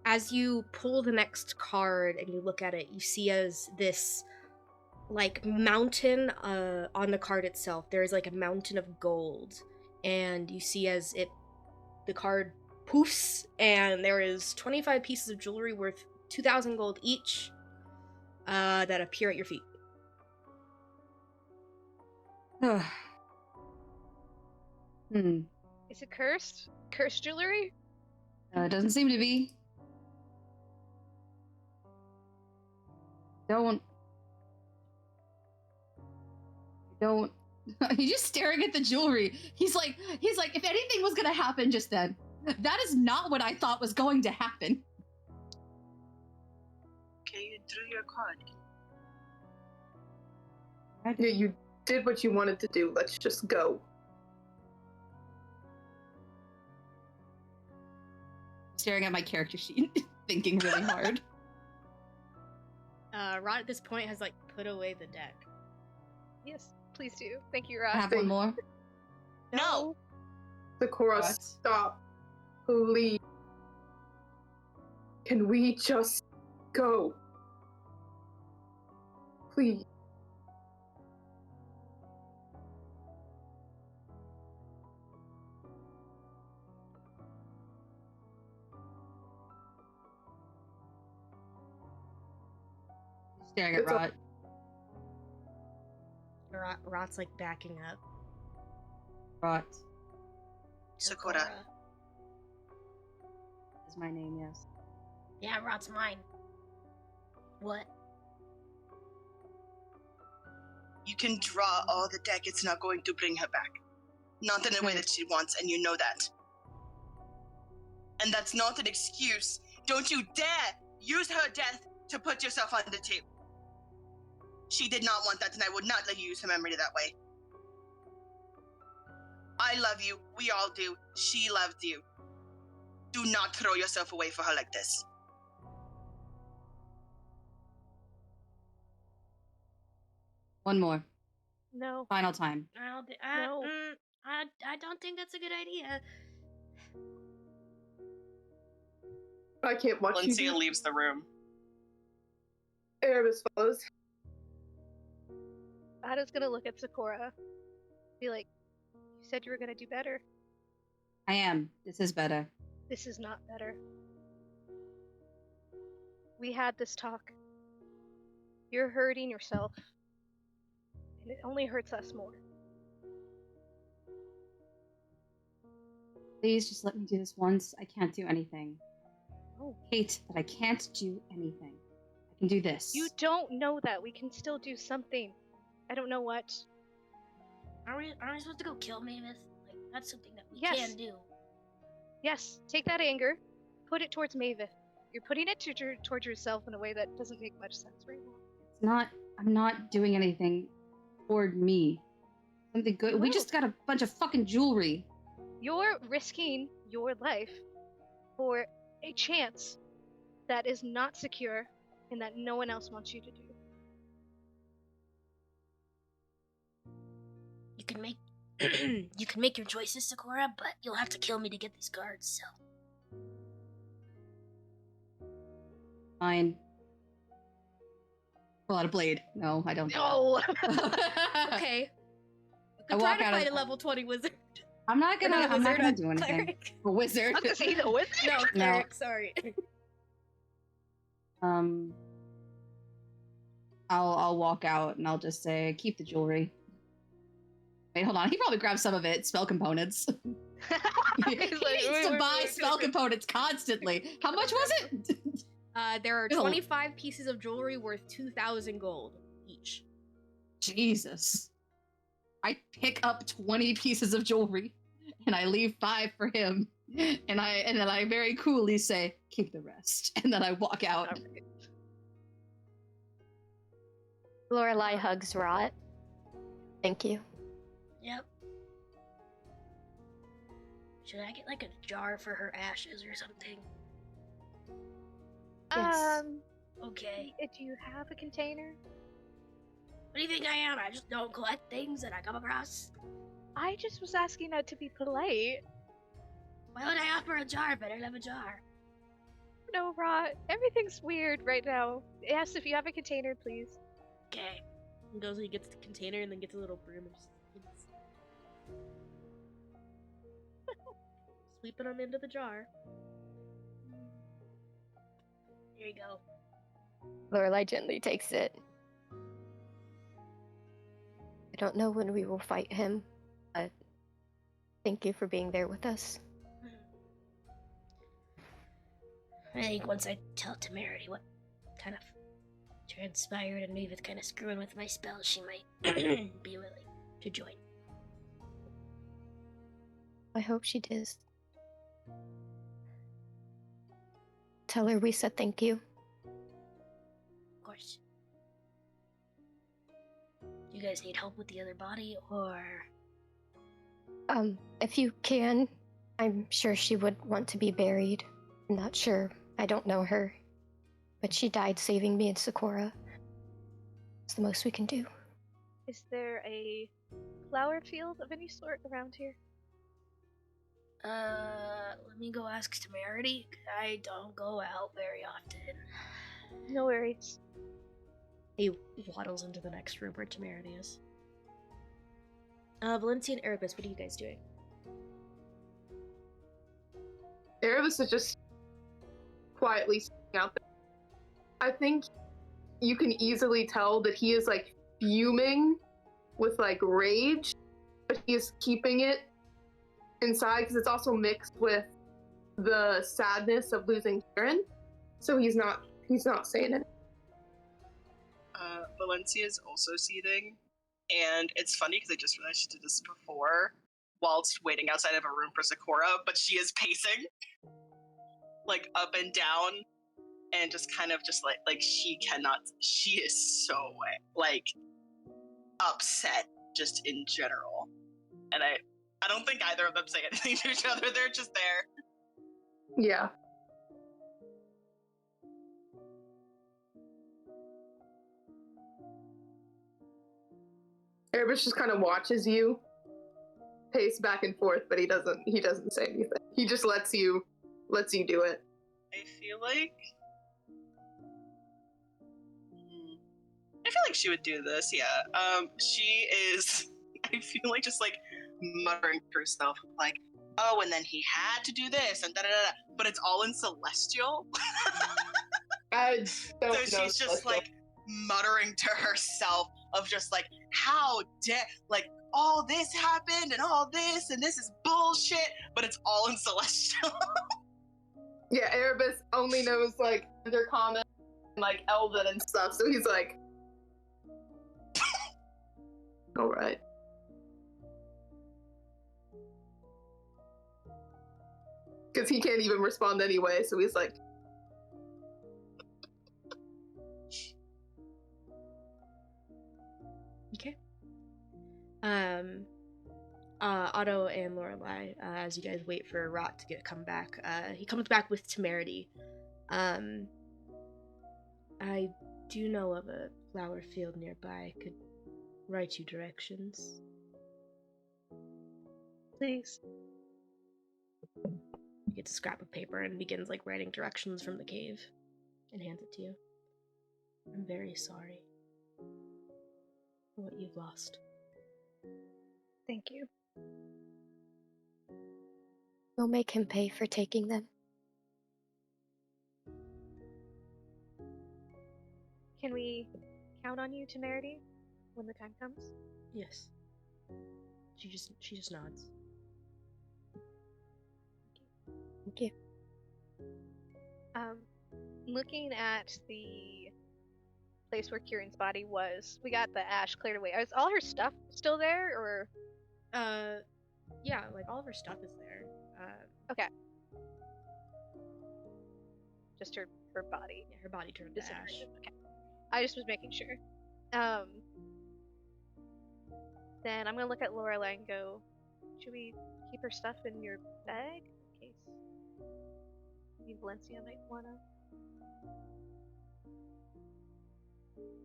As you pull the next card and you look at it, you see as this like mountain on the card itself. There is like a mountain of gold, and you see as the card poofs, and there is 25 pieces of jewelry worth 2,000 gold each that appear at your feet. Is it cursed? Cursed jewelry? It doesn't seem to be. Don't. He's just staring at the jewelry. He's like, if anything was gonna happen just then, that is not what I thought was going to happen. Okay, you drew your card. Yeah, you did what you wanted to do. Let's just go. Staring at my character sheet, thinking really hard. Rott at this point has like put away the deck. Yes, please do. Thank you, I Rott. have one more. No! Sakura, What? stop. Please. Can we just go? Please. Staring at It's a- Rott. Rott's like backing up. Rott Sakura. is my name, yes. Yeah, Rott's mine. What? You can draw all the deck, it's not going to bring her back. Not in the way that she wants, and you know that. And that's not an excuse. Don't you dare use her death to put yourself on the table. She did not want that, and I would not let you use her memory that way. I love you. We all do. She loved you. Do not throw yourself away for her like this. One more. No. Final time. No. I don't think that's a good idea. I can't watch Valencia you. leaves the room. Erebus follows. Ada's gonna look at Sakura. Be like, you said you were gonna do better. I am. This is better. This is not better. We had this talk. You're hurting yourself. And it only hurts us more. Please just let me do this once. I can't do anything. Oh. Hate that I can't do anything. I can do this. You don't know that. We can still do something. I don't know what. Aren't we supposed to go kill Mammoth? Like, that's something that we Yes. can do. Yes, take that anger, put it towards Mavis. You're putting it towards yourself in a way that doesn't make much sense right now. It's not. I'm not doing anything toward me. Something good. We No. just got a bunch of fucking jewelry. You're risking your life for a chance that is not secure and that no one else wants you to do. You can make you can make your choices, Sakura, but you'll have to kill me to get these cards, so. Fine. Pull out a blade. No, I don't. No! Okay. You I can walk try to out of- fight a level 20 wizard. I'm not gonna. Not a I'm not wizard, gonna a do anything. cleric. A wizard. I'm gonna say the wizard. No, No. cleric, sorry. I'll walk out and I'll just say, keep the jewelry. Wait, hold on. He probably grabbed some of it. Spell components. He He's like, needs "Wait, to wait, buy wait, spell wait." components constantly. How much was it? There are Ew. 25 pieces of jewelry worth 2,000 gold each. Jesus. I pick up 20 pieces of jewelry and I leave 5 for him. And then I very coolly say, keep the rest. And then I walk out. Lorelai hugs Rott. Thank you. Yep. Should I get like a jar for her ashes or something? Yes. Okay. Do you have a container? What do you think I am? I just don't collect things that I come across. I just was asking that to be polite. Why would I offer a jar if I don't have a jar? No, Rott. Everything's weird right now. Yes, if you have a container, please. Okay. He goes, he gets the container and then gets a little broom and just sweeping them into the jar. There you go. Lorelai gently takes it. I don't know when we will fight him, but thank you for being there with us. I think once I tell Temerity what kind of transpired and maybe with kind of screwing with my spells, she might be willing to join. I hope she does. Tell her we said thank you. Of course. Do you guys need help with the other body, or? If you can, I'm sure she would want to be buried. I'm not sure. I don't know her. But she died saving me and Sakura. It's the most we can do. Is there a flower field of any sort around here? Let me go ask Temerity. I don't go out very often. No worries. He waddles into the next room where Temerity is. Valencia and Erebus, what are you guys doing? Erebus is just quietly sitting out there. I think you can easily tell that he is like fuming with like rage, but he is keeping it inside because it's also mixed with the sadness of losing Kieran. So he's not saying it. Valencia is also seething, and it's funny because I just realized she did this before whilst waiting outside of a room for Sakura, but she is pacing like up and down and just kind of just like she is so like upset just in general. And I don't think either of them say anything to each other. They're just there. Yeah. Erebus just kind of watches you pace back and forth, but he doesn't say anything. He just lets you do it. I feel like she would do this, yeah. She is, I feel like just like muttering to herself, like, oh, and then he had to do this, and da-da-da-da, but it's all in Celestial. I don't know. So she's just like muttering to herself of just like, how dare, like, all this happened, and all this, and this is bullshit, but it's all in Celestial. Yeah, Erebus only knows like Undercommon and like Elven and stuff, so he's like, all right. Because he can't even respond anyway, so he's like, Okay. Otto and Lorelai, as you guys wait for Rott to come back, he comes back with temerity. I do know of a flower field nearby. I could write you directions. Please. He gets a scrap of paper and begins like writing directions from the cave and hands it to you. I'm very sorry for what you've lost. Thank you. We'll make him pay for taking them. Can we count on you, Temerity, when the time comes? Yes. She just nods. Thank you. Looking at the place where Kieran's body was, we got the ash cleared away. Is all her stuff still there, or? Yeah, like all of her stuff is there. Okay. Just her body. Yeah, her body turned to ash. Okay. I just was making sure. Then I'm gonna look at Lorelai and go, should we keep her stuff in your bag in case maybe Valencia might wanna?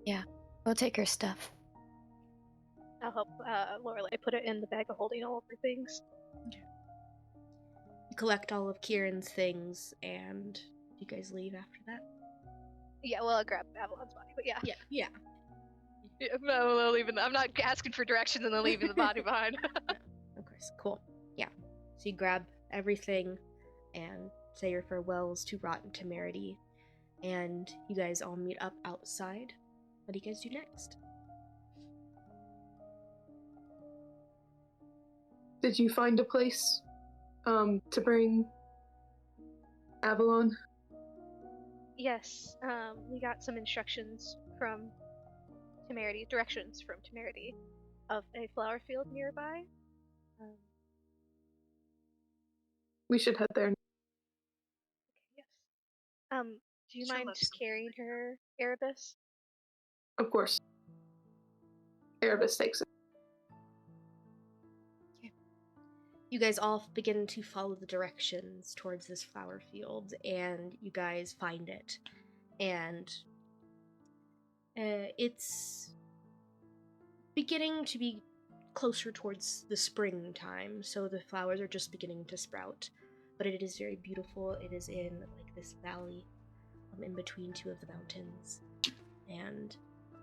Yeah, we'll take her stuff. I'll help Lorelai put it in the bag of holding all of her things. Okay. You collect all of Kieran's things, and you guys leave after that? Yeah, well, I'll grab Avalon's body, but yeah. Yeah. I'm not asking for directions and then leaving the body behind. Of course. Cool. Yeah. So you grab everything and say your farewells to Rott and Temerity, and you guys all meet up outside. What do you guys do next? did you find a place to bring Avalon? Yes, we got some instructions from Temerity, directions from Temerity of a flower field nearby. We should head there. Yes. Do you mind carrying her, Erebus? Of course. Erebus takes it. You guys all begin to follow the directions towards this flower field, and you guys find it. And it's beginning to be closer towards the springtime, so the flowers are just beginning to sprout. But it is very beautiful. It is in like this valley in between two of the mountains. And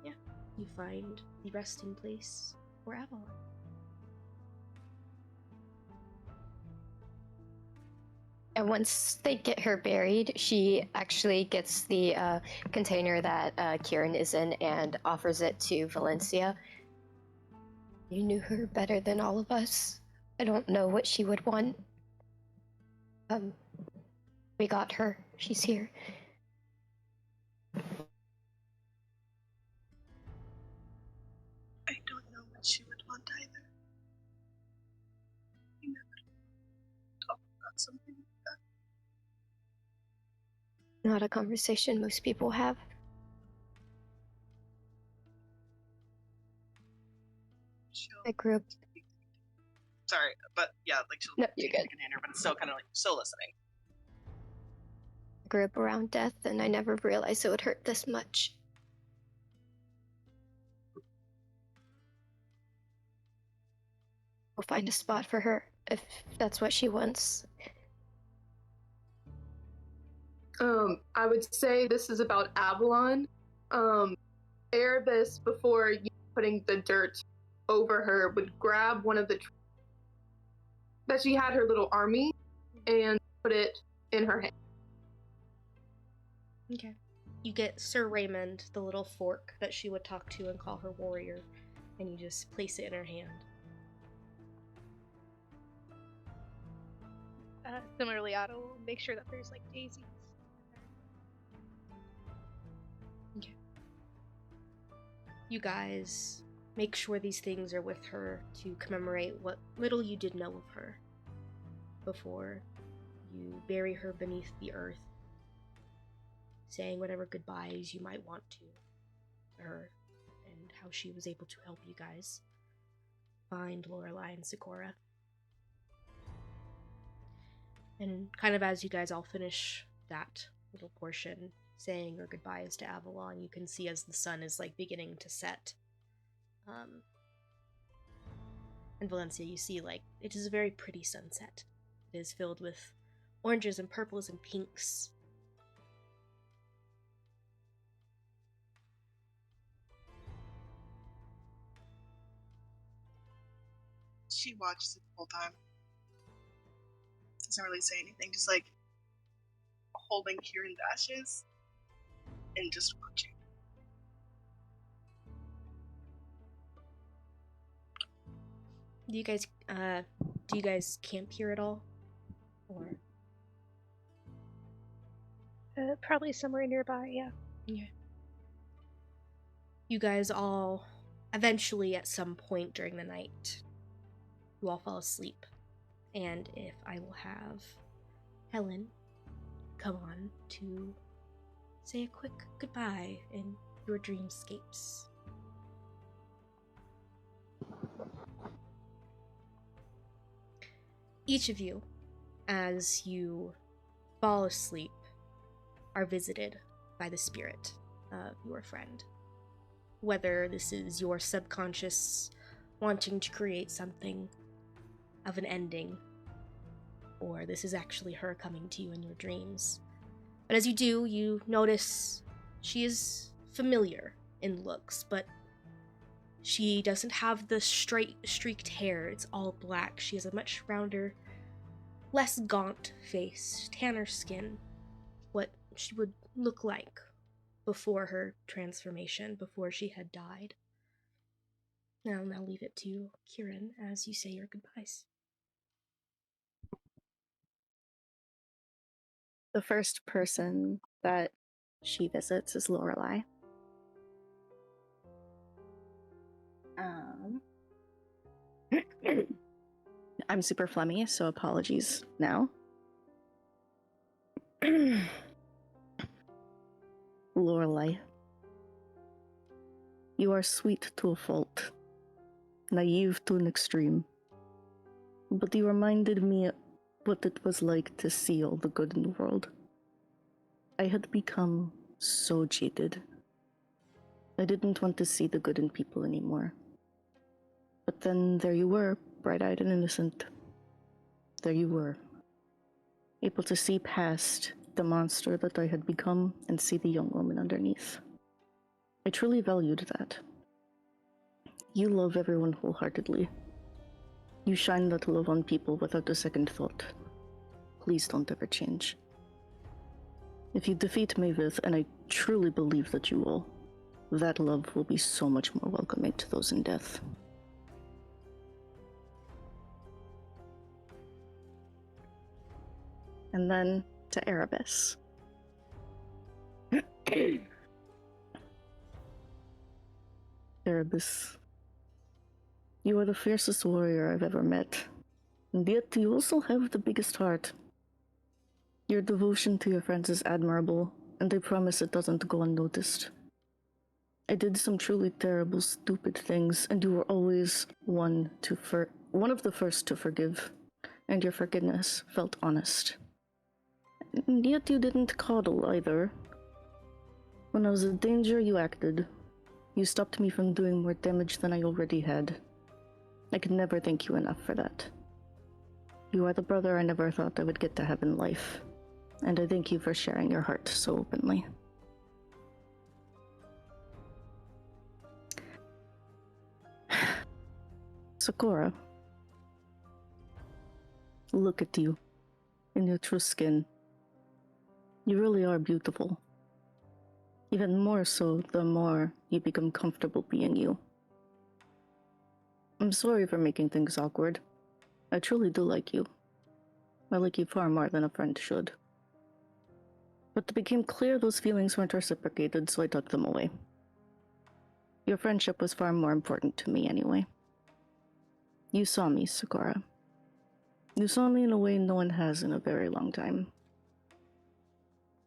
yeah, you find the resting place for Avalon. And once they get her buried, she actually gets the container that Kieran is in and offers it to Valencia. You knew her better than all of us. I don't know what she would want. We got her. She's here. I don't know what she would want either. We never talk about something like not a conversation most people have. I grew up. Sorry, but yeah, like she'll No, you're take a good. container, but it's still kind of like still listening. I grew up around death, and I never realized it would hurt this much. We'll find a spot for her if that's what she wants. I would say this is about Avalon. Erebus, before putting the dirt over her, would grab one of the that she had her little army and put it in her hand. Okay. You get Sir Raymond, the little fork that she would talk to and call her warrior, and you just place it in her hand. Similarly, Otto will make sure that there's like daisies. Okay. You guys make sure these things are with her to commemorate what little you did know of her before you bury her beneath the earth, saying whatever goodbyes you might want to her, and how she was able to help you guys find Lorelei and Sakura. And kind of as you guys all finish that little portion, saying your goodbyes to Avalon, you can see as the sun is like beginning to set. In Valencia, you see like it is a very pretty sunset. It is filled with oranges and purples and pinks. She watches it the whole time. Doesn't really say anything, just like holding Kieran's ashes and just watching. Do you guys camp here at all? Or Probably somewhere nearby, yeah. yeah. You guys all eventually at some point during the night, you all fall asleep. And if I will have Helen come on to say a quick goodbye in your dreamscapes. Each of you, as you fall asleep, are visited by the spirit of your friend. Whether this is your subconscious wanting to create something of an ending, or this is actually her coming to you in your dreams. But as you do, you notice she is familiar in looks, but she doesn't have the straight, streaked hair. It's all black. She has a much rounder, less gaunt face, tanner skin, what she would look like before her transformation, before she had died. I'll now leave it to Kieran as you say your goodbyes. The first person that she visits is Lorelei. I'm super phlegmy, so apologies now. Lorelei, you are sweet to a fault, naive to an extreme, but you reminded me what it was like to see all the good in the world. I had become so jaded. I didn't want to see the good in people anymore. But then there you were, bright-eyed and innocent. There you were, able to see past the monster that I had become and see the young woman underneath. I truly valued that. You love everyone wholeheartedly. You shine that love on people without a second thought. Please don't ever change. If you defeat Mavis, and I truly believe that you will, that love will be so much more welcoming to those in death. And then to Erebus. Erebus, you are the fiercest warrior I've ever met, and yet you also have the biggest heart. Your devotion to your friends is admirable, and I promise it doesn't go unnoticed. I did some truly terrible, stupid things, and you were always one of the first to forgive, and your forgiveness felt honest. And yet you didn't coddle either. When I was in danger, you acted. You stopped me from doing more damage than I already had. I could never thank you enough for that. You are the brother I never thought I would get to have in life, and I thank you for sharing your heart so openly. Sakura, look at you, in your true skin. You really are beautiful. Even more so the more you become comfortable being you. I'm sorry for making things awkward. I truly do like you. I like you far more than a friend should. But it became clear those feelings weren't reciprocated, so I took them away. Your friendship was far more important to me anyway. You saw me, Sakura. You saw me in a way no one has in a very long time.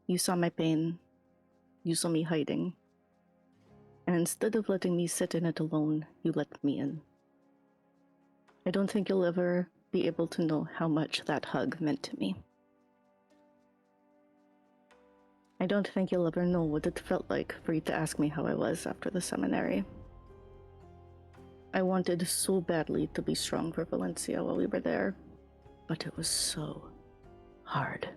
You saw my pain. You saw me hiding. And instead of letting me sit in it alone, you let me in. I don't think you'll ever be able to know how much that hug meant to me. I don't think you'll ever know what it felt like for you to ask me how I was after the seminary. I wanted so badly to be strong for Valencia while we were there, but it was so hard.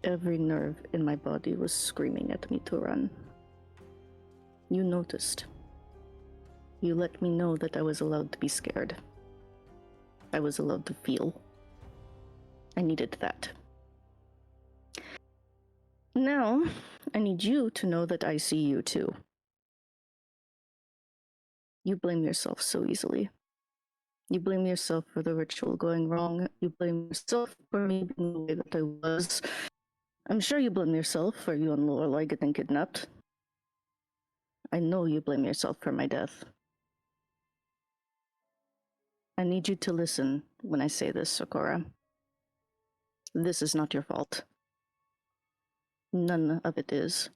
Every nerve in my body was screaming at me to run. You noticed. You let me know that I was allowed to be scared. I was allowed to feel. I needed that. Now, I need you to know that I see you too. You blame yourself so easily. You blame yourself for the ritual going wrong. You blame yourself for me being the way that I was. I'm sure you blame yourself for you and Lorelai getting kidnapped. I know you blame yourself for my death. I need you to listen when I say this, Sakura. This is not your fault. None of it is.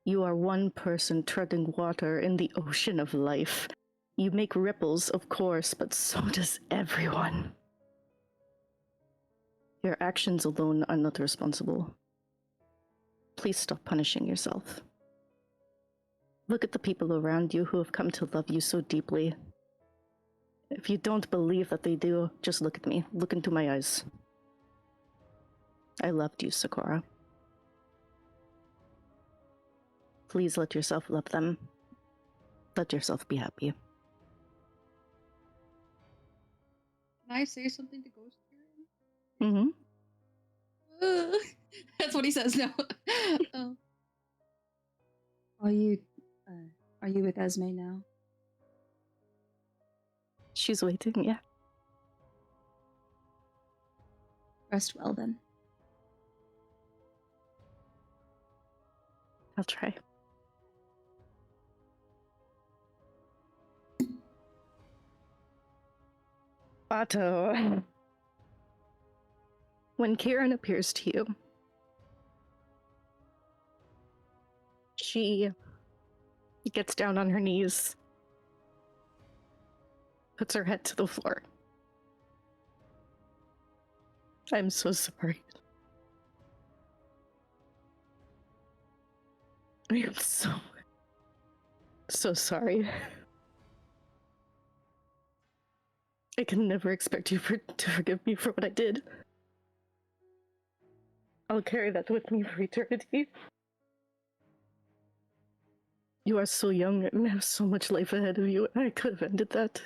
You are one person treading water in the ocean of life. You make ripples, of course, but so does everyone. Your actions alone are not responsible. Please stop punishing yourself. Look at the people around you who have come to love you so deeply. If you don't believe that they do, just look at me. Look into my eyes. I loved you, Sakura. Please let yourself love them. Let yourself be happy. Can I say something to Ghost Mm-hmm. Kieran? That's what he says now. Oh. Are you with Esme now? She's waiting, yeah. Rest well then. I'll try. Otto. When Kieran appears to you, she gets down on her knees, puts her head to the floor. I'm so sorry. I am so sorry. I can never expect you to forgive me for what I did. I'll carry that with me for eternity. You are so young and have so much life ahead of you, and I could have ended that.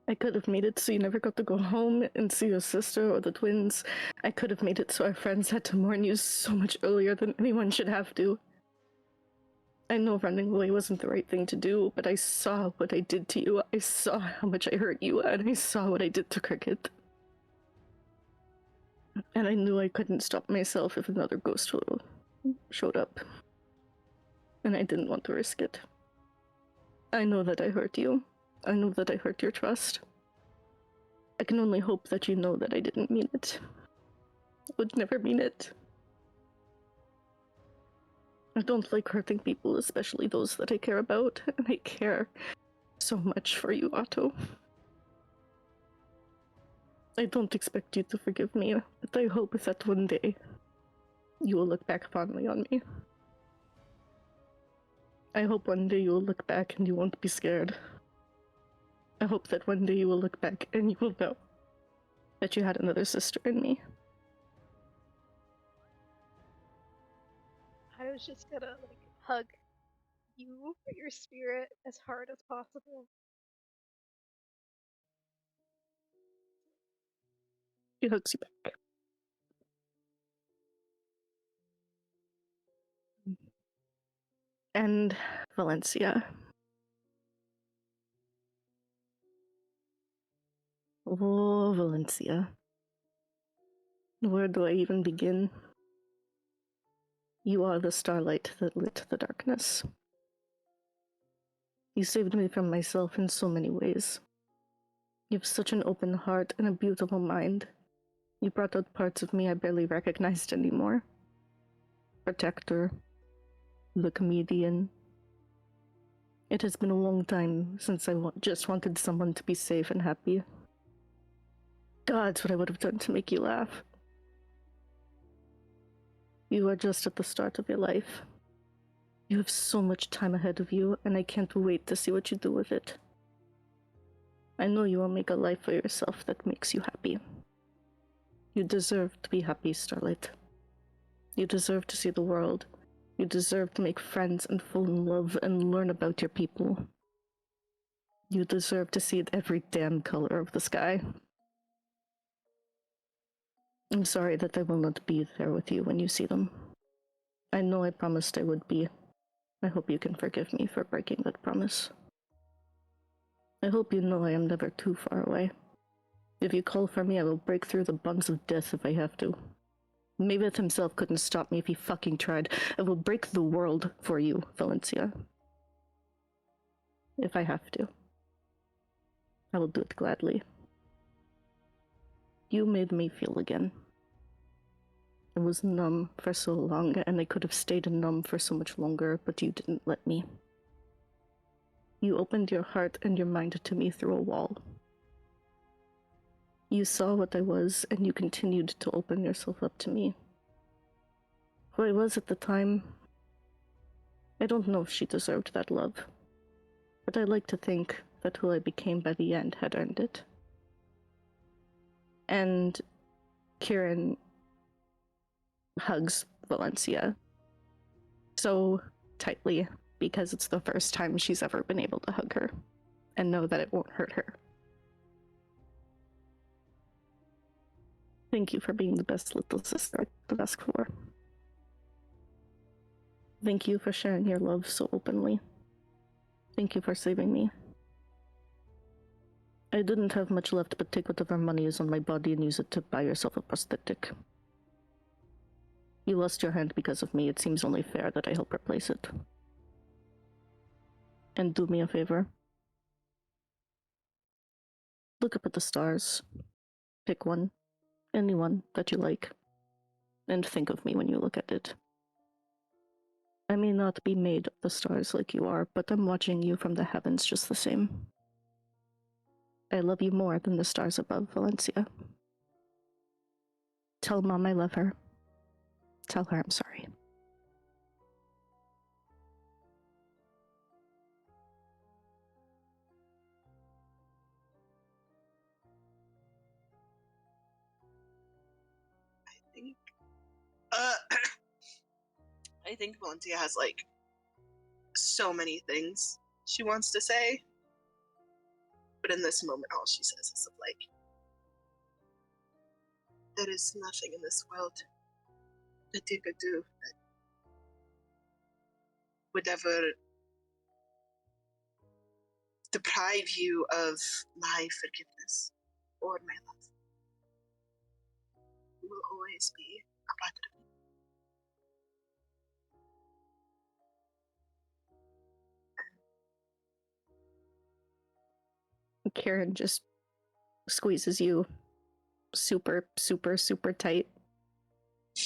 I could have made it so you never got to go home and see your sister or the twins. I could have made it so our friends had to mourn you so much earlier than anyone should have to. I know running away wasn't the right thing to do, but I saw what I did to you. I saw how much I hurt you, and I saw what I did to Cricket. And I knew I couldn't stop myself if another ghost showed up. And I didn't want to risk it. I know that I hurt you. I know that I hurt your trust. I can only hope that you know that I didn't mean it. I would never mean it. I don't like hurting people, especially those that I care about, and I care so much for you, Otto. I don't expect you to forgive me, but I hope that one day you will look back fondly on me. I hope one day you will look back and you won't be scared. I hope that one day you will look back and you will know that you had another sister in me. I was just gonna like hug you, your spirit, as hard as possible. She hugs you back. And Valencia. Oh, Valencia. Where do I even begin? You are the starlight that lit the darkness. You saved me from myself in so many ways. You have such an open heart and a beautiful mind. You brought out parts of me I barely recognized anymore. Protector, the comedian. It has been a long time since I just wanted someone to be safe and happy. God's what I would have done to make you laugh. You are just at the start of your life. You have so much time ahead of you, and I can't wait to see what you do with it. I know you will make a life for yourself that makes you happy. You deserve to be happy, Starlight. You deserve to see the world. You deserve to make friends and fall in love and learn about your people. You deserve to see every damn color of the sky. I'm sorry that I will not be there with you when you see them. I know I promised I would be. I hope you can forgive me for breaking that promise. I hope you know I am never too far away. If you call for me, I will break through the bonds of death if I have to. Maveth himself couldn't stop me if he fucking tried. I will break the world for you, Valencia. If I have to. I will do it gladly. You made me feel again. I was numb for so long, and I could have stayed numb for so much longer, but you didn't let me. You opened your heart and your mind to me through a wall. You saw what I was, and you continued to open yourself up to me. Who I was at the time, I don't know if she deserved that love, but I like to think that who I became by the end had earned it. And Kieran hugs Valencia so tightly because it's the first time she's ever been able to hug her and know that it won't hurt her. Thank you for being the best little sister I could ask for. Thank you for sharing your love so openly. Thank you for saving me. I didn't have much left but take whatever money is on my body and use it to buy yourself a prosthetic. You lost your hand because of me. It seems only fair that I help replace it. And do me a favor. Look up at the stars. Pick one. Anyone that you like. And think of me when you look at it. I may not be made of the stars like you are, but I'm watching you from the heavens just the same. I love you more than the stars above, Valencia. Tell Mom I love her. Tell her I'm sorry. I think Valencia has like so many things she wants to say, but in this moment, all she says is like, "There is nothing in this world that you could do that would ever deprive you of my forgiveness or my love. You will always be a part of me." Kieran just squeezes you super, super, super tight,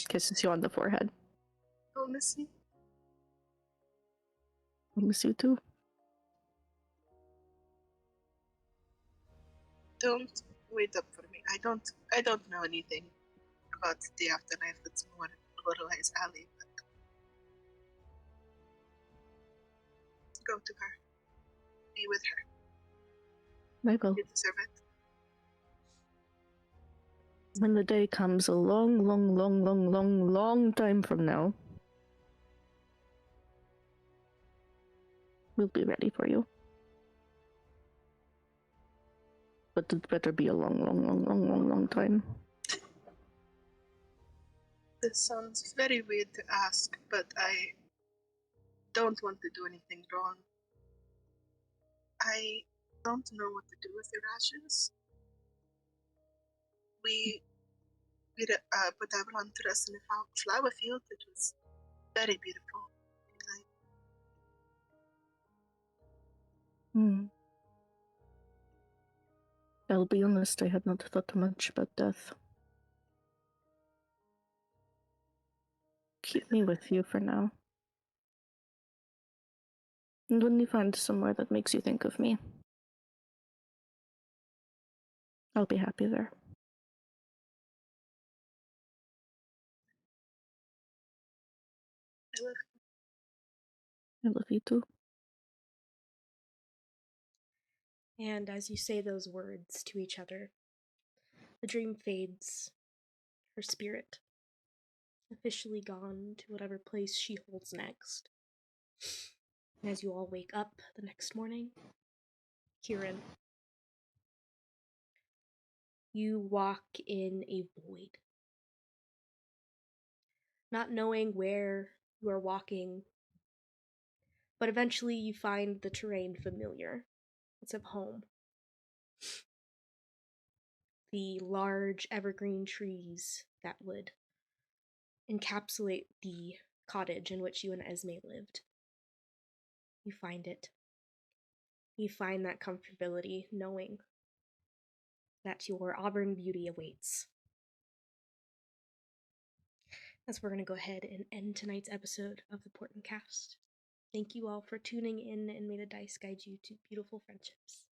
kisses you on the forehead. I'll miss you. I miss you too. Don't wait up for me. I don't know anything about the afterlife. That's more Lorelai's alley. But go to her. Be with her. I will. You deserve it. When the day comes a long, long, long, long, long, long time from now, we'll be ready for you. But it better be a long, long, long, long, long, long time. This sounds very weird to ask, but I don't want to do anything wrong. I don't know what to do with your ashes. We put Avalon to rest in a flower field. It was very beautiful. I'll be honest, I had not thought much about death. Keep me with you for now. And when you find somewhere that makes you think of me, I'll be happy there. I love you too. And as you say those words to each other, the dream fades, her spirit officially gone to whatever place she holds next. And as you all wake up the next morning, Kieran, you walk in a void. Not knowing where you are walking, but eventually you find the terrain familiar. It's of home. The large evergreen trees that would encapsulate the cottage in which you and Esme lived. You find it. You find that comfortability knowing that your auburn beauty awaits. That's where we're going to go ahead and end tonight's episode of the Portent Kast. Thank you all for tuning in, and may the dice guide you to beautiful friendships.